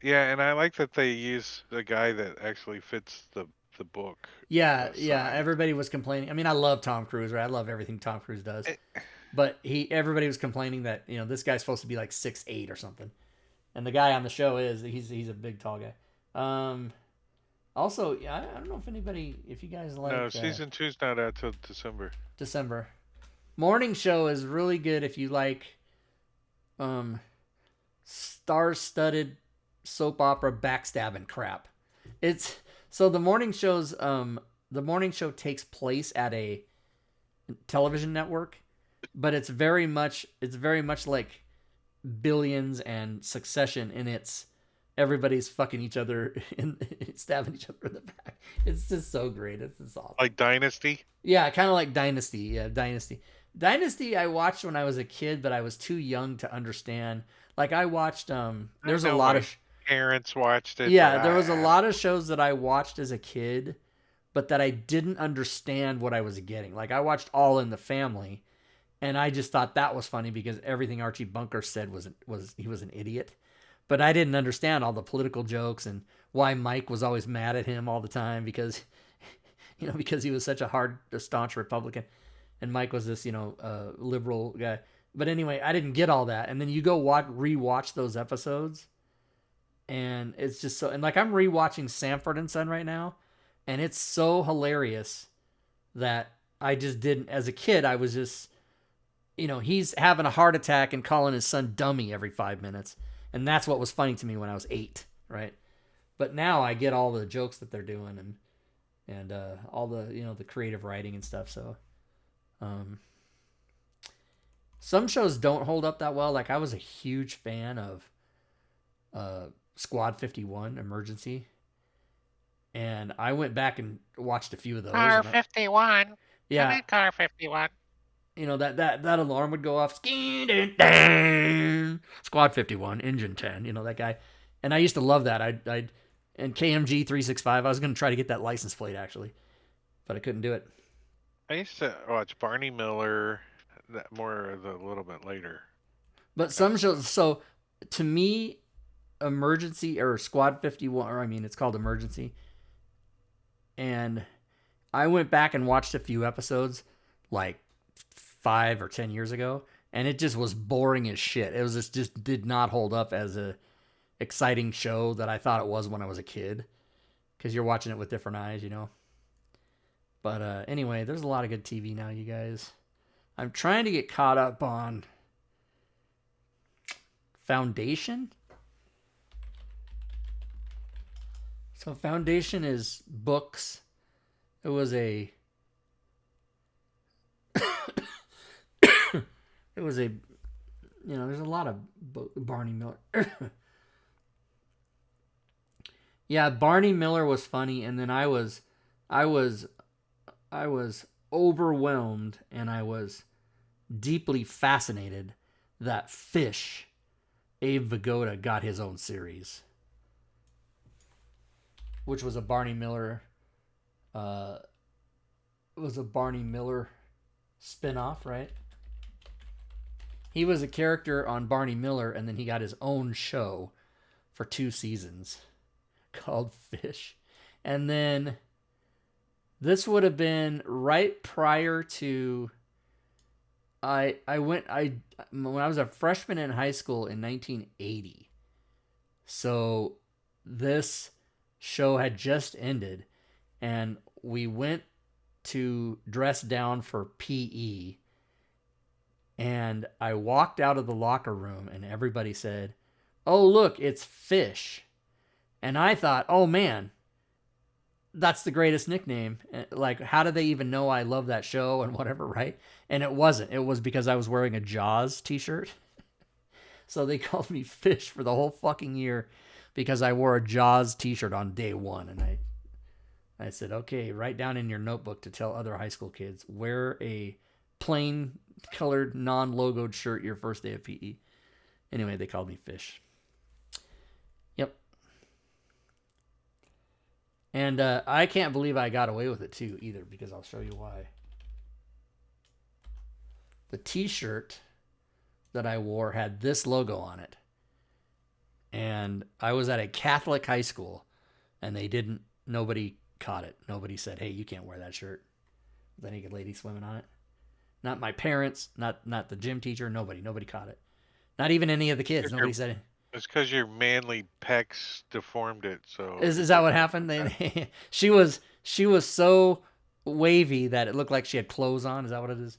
Yeah, and I like that they use the guy that actually fits the book. Yeah, yeah. Size. Everybody was complaining. I mean, I love Tom Cruise, right? I love everything Tom Cruise does. But everybody was complaining that this guy's supposed to be like 6'8" or something, and the guy on the show he's a big tall guy. Also, I don't know if you guys like No, season 2's not out till December. December. Morning show is really good if you like star-studded soap opera backstabbing crap. It's so the morning show takes place at a television network, but it's very much like Billions and Succession, and it's everybody's fucking each other and stabbing each other in the back. It's just so great. It's just awesome. Like Dynasty? Yeah, kind of like Dynasty. Yeah, Dynasty. Dynasty I watched when I was a kid, but I was too young to understand. Like I watched there's a lot of parents watched it. Yeah, there was a lot of shows that I watched as a kid, but that I didn't understand what I was getting. Like I watched All in the Family, and I just thought that was funny because everything Archie Bunker said was he was an idiot. But I didn't understand all the political jokes and why Mike was always mad at him all the time because because he was such a staunch Republican, and Mike was this liberal guy. But anyway, I didn't get all that. And then you go rewatch those episodes, and it's just so. And like I'm rewatching Sanford and Son right now, and it's so hilarious that I just didn't. As a kid, I was just, he's having a heart attack and calling his son dummy every 5 minutes, and that's what was funny to me when I was 8, right? But now I get all the jokes that they're doing and all the the creative writing and stuff. So, some shows don't hold up that well. Like I was a huge fan of Squad 51 Emergency, and I went back and watched a few of those. Car 51. Yeah, I'm in Car 51. That alarm would go off. Squad 51, Engine 10. That guy, and I used to love that. And KMG 365. I was going to try to get that license plate actually, but I couldn't do it. I used to watch Barney Miller. That more of a little bit later. But some shows. So to me, Emergency or Squad 51, or I mean, it's called Emergency. And I went back and watched a few episodes, like 5 or 10 years ago, and it just was boring as shit. It was just did not hold up as a exciting show that I thought it was when I was a kid, because you're watching it with different eyes, But anyway, there's a lot of good TV now, you guys. I'm trying to get caught up on Foundation. So Foundation is books. It was a there's a lot of Barney Miller. Yeah, Barney Miller was funny, and then I was overwhelmed, and I was deeply fascinated that Fish, Abe Vigoda, got his own series, which was a Barney Miller spin-off, right? He was a character on Barney Miller, and then he got his own show for 2 seasons called Fish. And then this would have been right prior to when I was a freshman in high school in 1980. So this show had just ended, and we went to dress down for PE, and I walked out of the locker room, and everybody said, "Oh, look, it's Fish." And I thought, "Oh man, that's the greatest nickname. Like, how do they even know I love that show and whatever, right?" And it wasn't. It was because I was wearing a Jaws t-shirt. So they called me Fish for the whole fucking year because I wore a Jaws t-shirt on day 1. And I said, "Okay, write down in your notebook to tell other high school kids, wear a plain colored, non-logoed shirt your first day of PE. Anyway, they called me Fish. Yep. And I can't believe I got away with it too either, because I'll show you why. The t-shirt that I wore had this logo on it. And I was at a Catholic high school, and nobody caught it. Nobody said, hey, you can't wear that shirt. The naked lady swimming on it. Not my parents, not the gym teacher, nobody caught it. Not even any of the kids. Nobody said it. It's because your manly pecs deformed it. So Is that what happened? She was so wavy that it looked like she had clothes on. Is that what it is?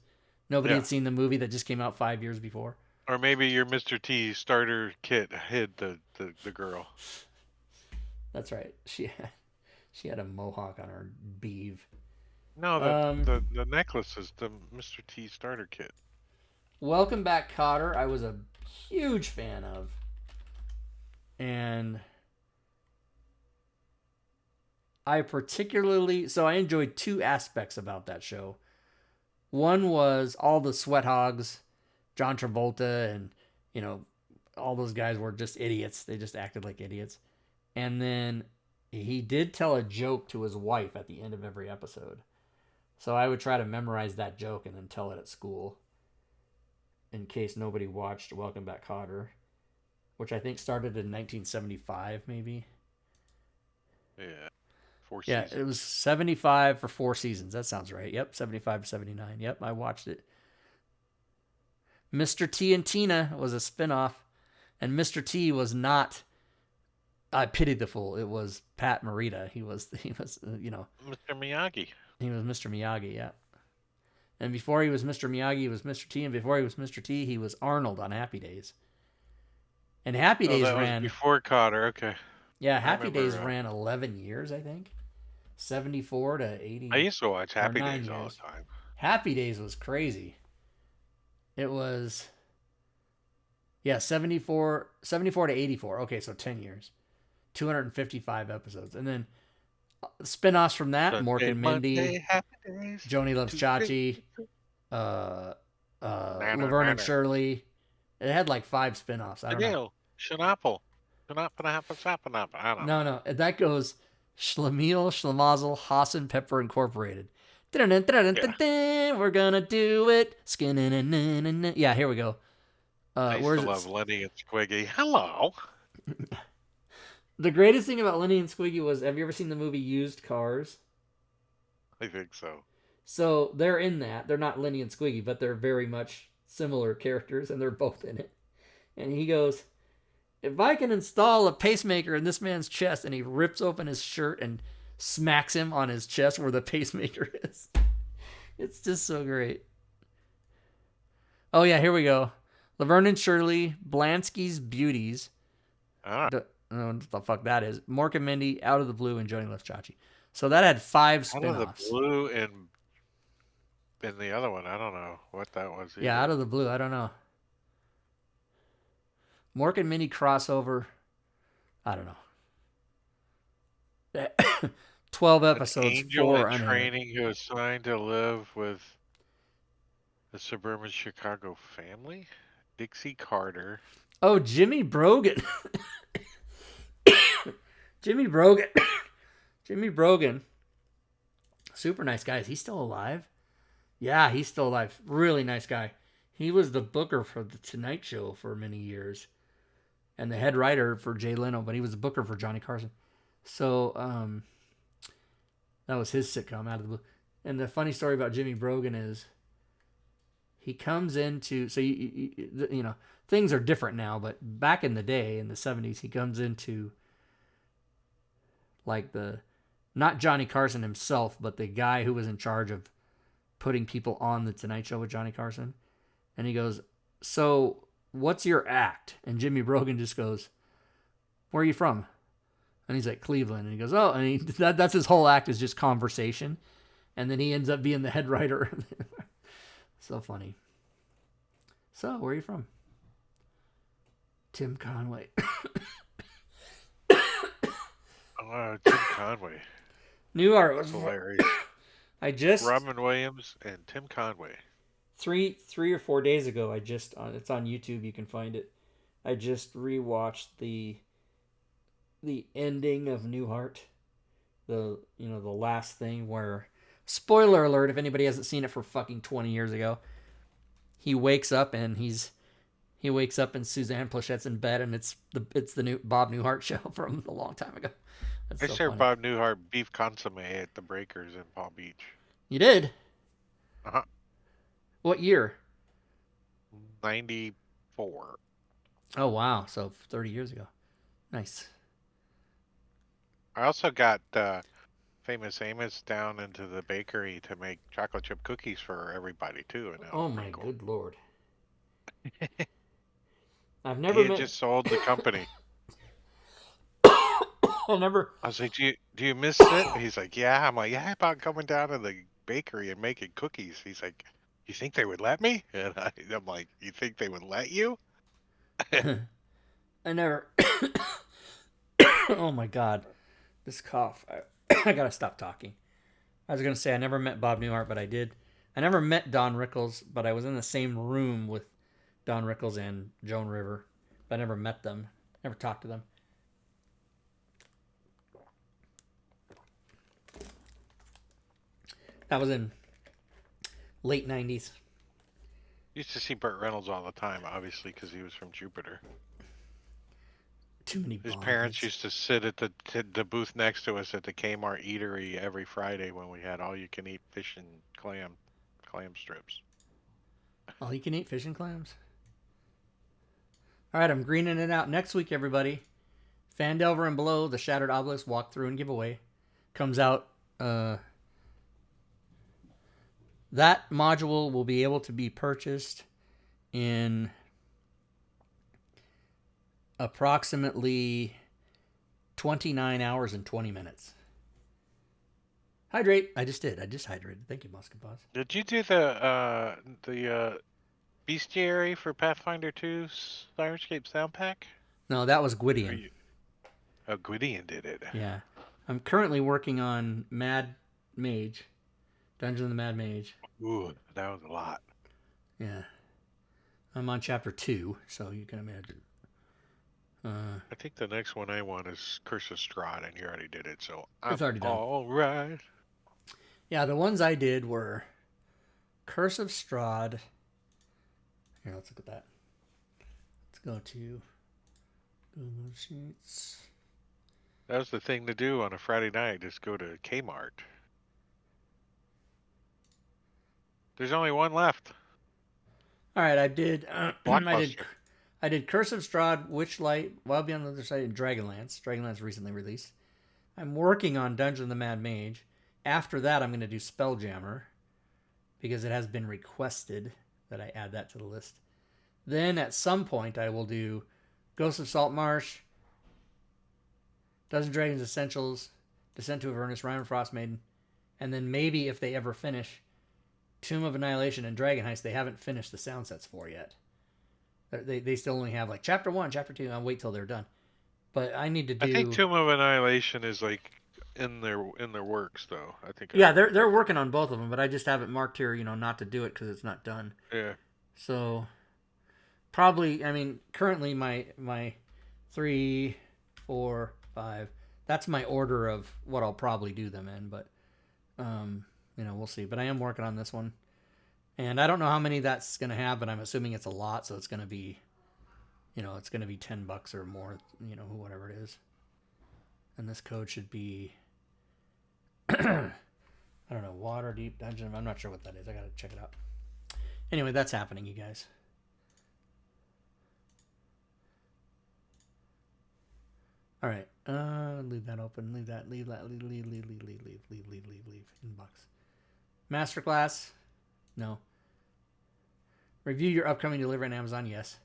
Nobody had seen the movie that just came out 5 years before. Or maybe your Mr. T starter kit hid the girl. That's right. She had a mohawk on her beeve. No, the necklace is the Mr. T starter kit. Welcome Back, Kotter. I was a huge fan of. And I enjoyed two aspects about that show. One was all the sweat hogs, John Travolta, and, all those guys were just idiots. They just acted like idiots. And then he did tell a joke to his wife at the end of every episode. So I would try to memorize that joke and then tell it at school, in case nobody watched Welcome Back, Kotter, which I think started in 1975, maybe. Yeah. 4 seasons. Yeah, it was 75 for 4 seasons. That sounds right. Yep, 75 to 79. Yep, I watched it. Mr. T and Tina was a spinoff, and Mr. T was not I pitied the fool. It was Pat Morita. He was Mr. Miyagi. He was Mr. Miyagi, yeah. And before he was Mr. Miyagi, he was Mr. T, and before he was Mr. T, he was Arnold on Happy Days. And Happy Days ran was before Kotter, okay. Yeah, Happy Days ran 11 years, I think. 74 to 80. I used to watch Happy Days all the time. Happy Days was crazy. It was 74 to 84. Okay, so 10 years. 255 episodes. And then spin-offs from that, Mork and Mindy, Joni Loves Chachi, Laverne and Shirley. It had like 5 spin-offs. I don't know. Shinapple. I don't know. No. That goes Schlemiel, Schlemazel, Hassan Pepper Incorporated. We're gonna do it. Yeah, here we go. I used to love Lenny and Squiggy. Hello. The greatest thing about Lenny and Squiggy was, have you ever seen the movie Used Cars? I think so. So they're in that. They're not Lenny and Squiggy, but they're very much similar characters, and they're both in it. And he goes, if I can install a pacemaker in this man's chest, and he rips open his shirt and smacks him on his chest where the pacemaker is. It's just so great. Oh, yeah, here we go. Laverne and Shirley, Blansky's Beauties. Ah. I don't know what the fuck that is. Mork and Mindy, Out of the Blue, and Joni Loves Chachi. So that had 5 spin-offs. Out of the Blue and the other one, I don't know what that was either. Yeah, Out of the Blue, I don't know. Mork and Mindy crossover, I don't know. 12 episodes. An angel 4 in training who is assigned to live with the suburban Chicago family. Dixie Carter. Oh, Jimmy Brogan. Jimmy Brogan. Jimmy Brogan. Super nice guy. Is he still alive? Yeah, he's still alive. Really nice guy. He was the booker for The Tonight Show for many years. And the head writer for Jay Leno, but he was the booker for Johnny Carson. So, that was his sitcom, Out of the Blue. And the funny story about Jimmy Brogan is he comes into, so you know, things are different now, but back in the day, in the 70s, he comes into like not Johnny Carson himself, but the guy who was in charge of putting people on The Tonight Show with Johnny Carson. And he goes, so what's your act? And Jimmy Brogan just goes, where are you from? And he's like, Cleveland. And he goes, oh, and that's his whole act, is just conversation. And then he ends up being the head writer. So funny. So, where are you from? Tim Conway. Tim Conway. Knew art was hilarious. I just Robin Williams and Tim Conway. three or 4 days ago, it's on YouTube. You can find it. I just rewatched the ending of Newhart. The last thing where, spoiler alert if anybody hasn't seen it for fucking 20 years ago, he wakes up and Suzanne Plachette's in bed, and it's the new Bob Newhart show from a long time ago. That's I so served funny. Bob Newhart beef consomme at the Breakers in Palm Beach. You did? Uh-huh. What year? 94. Oh wow, so 30 years ago. Nice. I also got Famous Amos down into the bakery to make chocolate chip cookies for everybody too. And that Oh was my pretty cool. good lord. I've He never had met. just sold the company. I never. I was like, do you miss it? He's like, yeah. I'm like, yeah, about coming down to the bakery and making cookies. He's like, you think they would let me? And I'm like, you think they would let you? I never. Oh my god, this cough. I gotta stop talking. I was gonna say I never met Bob Newhart, but I did. I never met Don Rickles, but I was in the same room with Don Rickles and Joan River. But I never met them. Never talked to them. That was in late 90s. Used to see Burt Reynolds all the time, obviously, because he was from Jupiter. Too many His Bond parents hits. used to sit at the booth next to us at the Kmart Eatery every Friday when we had all-you-can-eat fish and clam strips. All you can eat fish and clams. All right, I'm greening it out. Next week, everybody. Phandelver and Below, the Shattered Obelisk walkthrough and giveaway comes out. That module will be able to be purchased in approximately 29 hours and 20 minutes. Hydrate. I just did. I just hydrated. Thank you, Muscapaz. Did you do the bestiary for Pathfinder 2's Sirenscape sound pack? No, that was Or Gwydion. Oh, Gwydion did it. Yeah. I'm currently working on Mad Mage. Dungeon of the Mad Mage. Ooh, that was a lot. Yeah. I'm on chapter 2, so you can imagine. I think the next one I want is Curse of Strahd, and you already did it, so It's already done. all right. Yeah, the ones I did were Curse of Strahd. Here, let's look at that. Let's go to Google Sheets. That was the thing to do on a Friday night, just go to Kmart. There's only one left. All right, I did. Blockbuster. I did Curse of Strahd, Witchlight, Wild Beyond the Other Side, and Dragonlance. Dragonlance recently released. I'm working on Dungeon of the Mad Mage. After that, I'm going to do Spelljammer because it has been requested that I add that to the list. Then at some point, I will do Ghost of Saltmarsh, Dungeons & Dragons Essentials, Descent to Avernus, Rime of Frostmaiden, and then maybe if they ever finish Tomb of Annihilation and Dragon Heist, they haven't finished the sound sets for yet. They still only have like chapter 1, chapter 2. I'll wait till they're done. But I need to do. I think Tomb of Annihilation is like in their works though. I think. Yeah, they're working on both of them, but I just have it marked here, not to do it because it's not done. Yeah. So probably, currently my 3, 4, 5. That's my order of what I'll probably do them in, but we'll see. But I am working on this one. And I don't know how many that's going to have, but I'm assuming it's a lot, so it's going to be, it's going to be $10 or more, whatever it is. And this code should be, I don't know, Waterdeep Dungeon. I'm not sure what that is. I got to check it out. Anyway, that's happening, you guys. All right. Leave that open. Leave that. Leave. Inbox. Masterclass. No. Review your upcoming delivery on Amazon. Yes.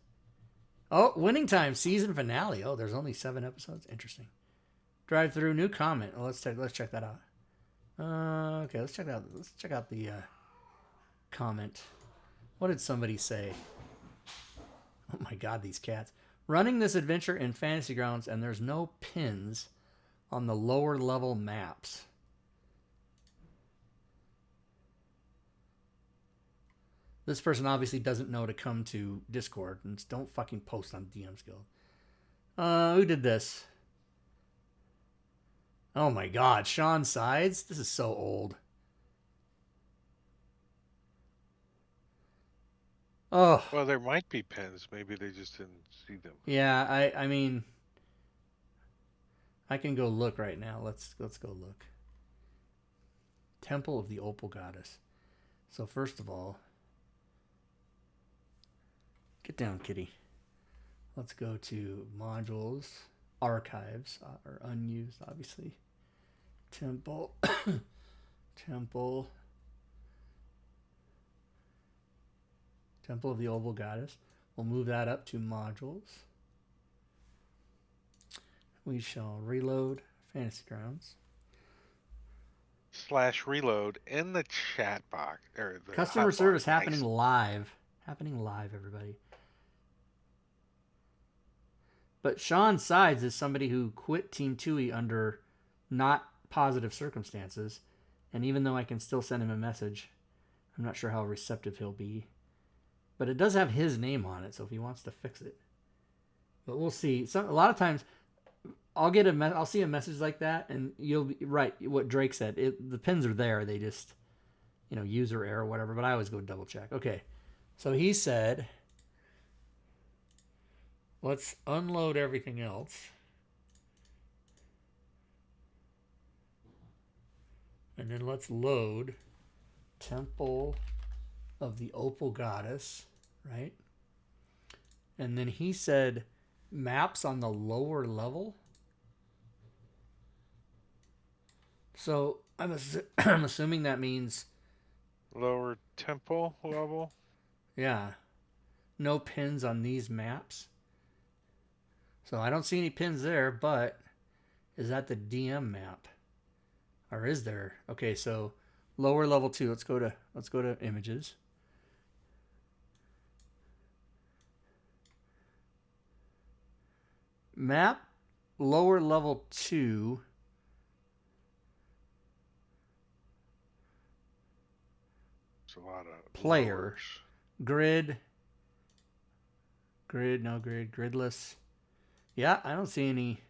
Oh, Winning Time season finale. Oh, there's only 7 episodes. Interesting. Drive through. New comment. Well, let's check that out. Okay, let's check out the comment. What did somebody say? Oh my God, these cats. Running this adventure in Fantasy Grounds, and there's no pins on the lower level maps. This person obviously doesn't know to come to Discord and don't fucking post on DM's Guild. Who did this? Oh my god, Sean Sides? This is so old. Oh. Well, there might be pins. Maybe they just didn't see them. Yeah, I mean, I can go look right now. Let's go look. Temple of the Opal Goddess. So first of all, get down, kitty. Let's go to modules, archives, or unused, obviously. Temple, temple of the Opal Goddess. We'll move that up to modules. We shall reload Fantasy Grounds. /reload in the chat box or the Customer hotbar. service Nice. happening live. Happening live, everybody. But Sean Sides is somebody who quit Team Tui under not positive circumstances. And even though I can still send him a message, I'm not sure how receptive he'll be. But it does have his name on it, so if he wants to fix it. But we'll see. A lot of times, I'll see a message like that, and you'll be right. What Drake said, the pins are there. They just, user error or whatever. But I always go double check. Okay, so he said, let's unload everything else, and then let's load Temple of the Opal Goddess, right? And then he said maps on the lower level. So I'm assuming that means Lower temple level. yeah, no pins on these maps. So I don't see any pins there, but is that the DM map? Or is there? Okay, so lower level 2. Let's go to images. Map lower level 2. It's a lot of Player. lowers. Gridless. Yeah, I don't see any.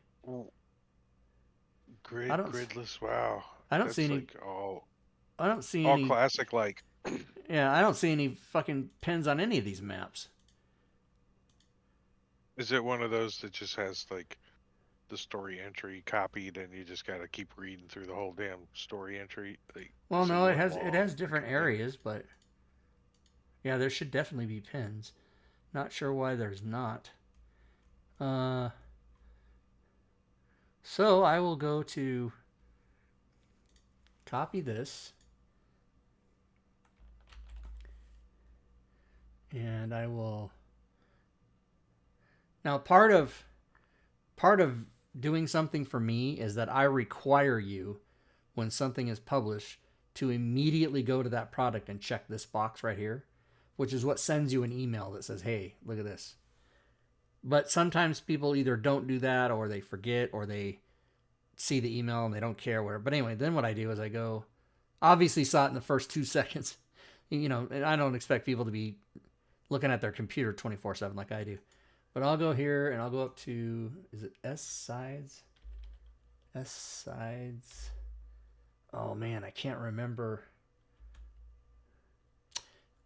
Gridless. Wow. I don't That's see any. Like I don't see all any. classic. Like Yeah, I don't see any fucking pins on any of these maps. is it one of those that just has like the story entry copied, and you just got to keep reading through the whole damn story entry? Like, Well, is no, it one has long? different areas, but yeah, there should definitely be pins. Not sure why there's not. So I will go to copy this, and I will. Now, part of doing something for me is that I require you, when something is published, to immediately go to that product and check this box right here, which is what sends you an email that says, hey, look at this. But sometimes people either don't do that, or they forget, or they see the email and they don't care, whatever. But anyway, then what I do is I go, obviously saw it in the first 2 seconds, and I don't expect people to be looking at their computer 24/7 like I do. But I'll go here and I'll go up to, is it S Sides? S Sides. Oh man, I can't remember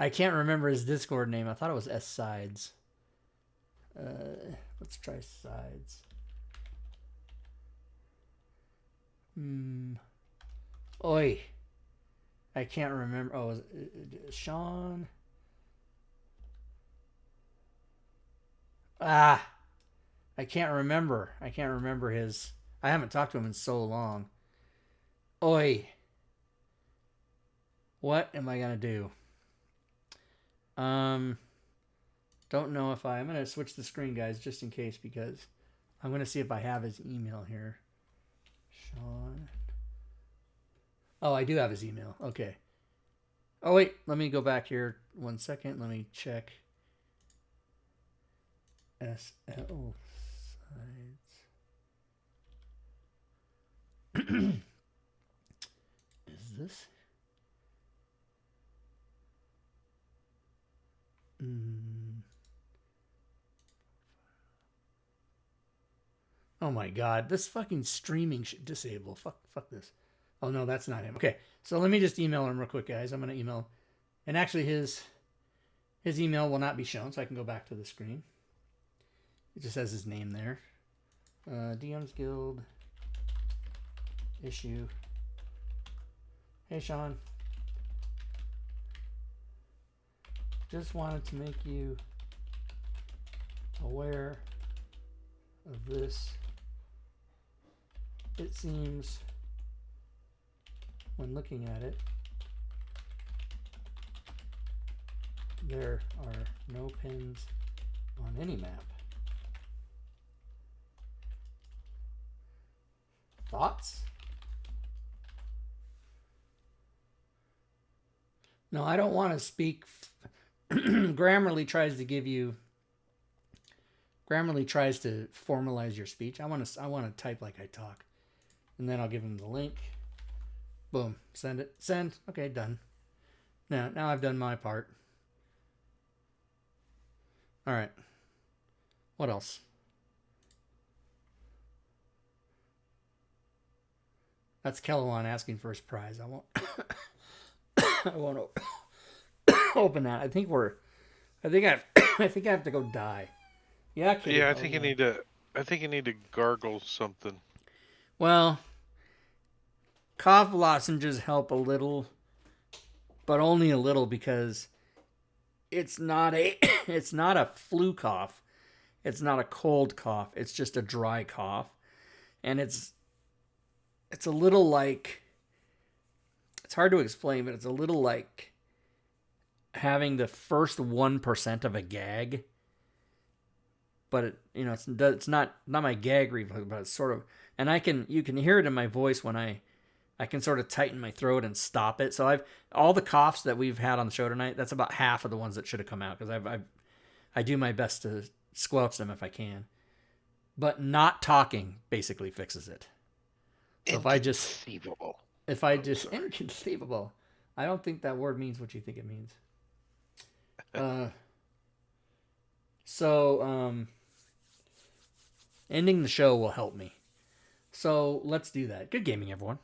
his Discord name. I thought it was S Sides. Let's try Sides. Oi. I can't remember. Oh, is it Sean? I can't remember. I can't remember his. I haven't talked to him in so long. Oi. What am I gonna do? Don't know if I'm gonna switch the screen, guys, just in case, because I'm gonna see if I have his email here. Sean. Oh, I do have his email. Okay. Oh wait, let me go back here 1 second. Let me check. SL Sides. Is this? Oh my god, this fucking streaming should disable. Fuck this. Oh no, that's not him. Okay, so let me just email him real quick, guys. I'm gonna email, and actually his email will not be shown, so I can go back to the screen. It just has his name there. DM's Guild issue. Hey Sean, just wanted to make you aware of this. It seems, when looking at it, there are no pins on any map. Thoughts? No, I don't want to speak. Grammarly tries to give you. Grammarly tries to formalize your speech. I want to type like I talk, and then I'll give him the link. Boom, send it. Send. Okay, done. Now I've done my part. All right. What else? That's Kellowan asking for his prize. I won't. I won't open that. I think I have to go die. Yeah, Kitty. Yeah, I think you need to. I think you need to gargle something. Well, cough lozenges help a little, but only a little because it's not a flu cough. It's not a cold cough. It's just a dry cough, and it's a little like. It's hard to explain, but it's a little like having the first 1% of a gag. But it's not my gag reflex, but it's sort of, and you can hear it in my voice when I can sort of tighten my throat and stop it. So all the coughs that we've had on the show tonight, that's about half of the ones that should have come out because I do my best to squelch them if I can. But not talking basically fixes it. So Inconceivable. Inconceivable. I don't think that word means what you think it means. So ending the show will help me. So let's do that. Good gaming, everyone.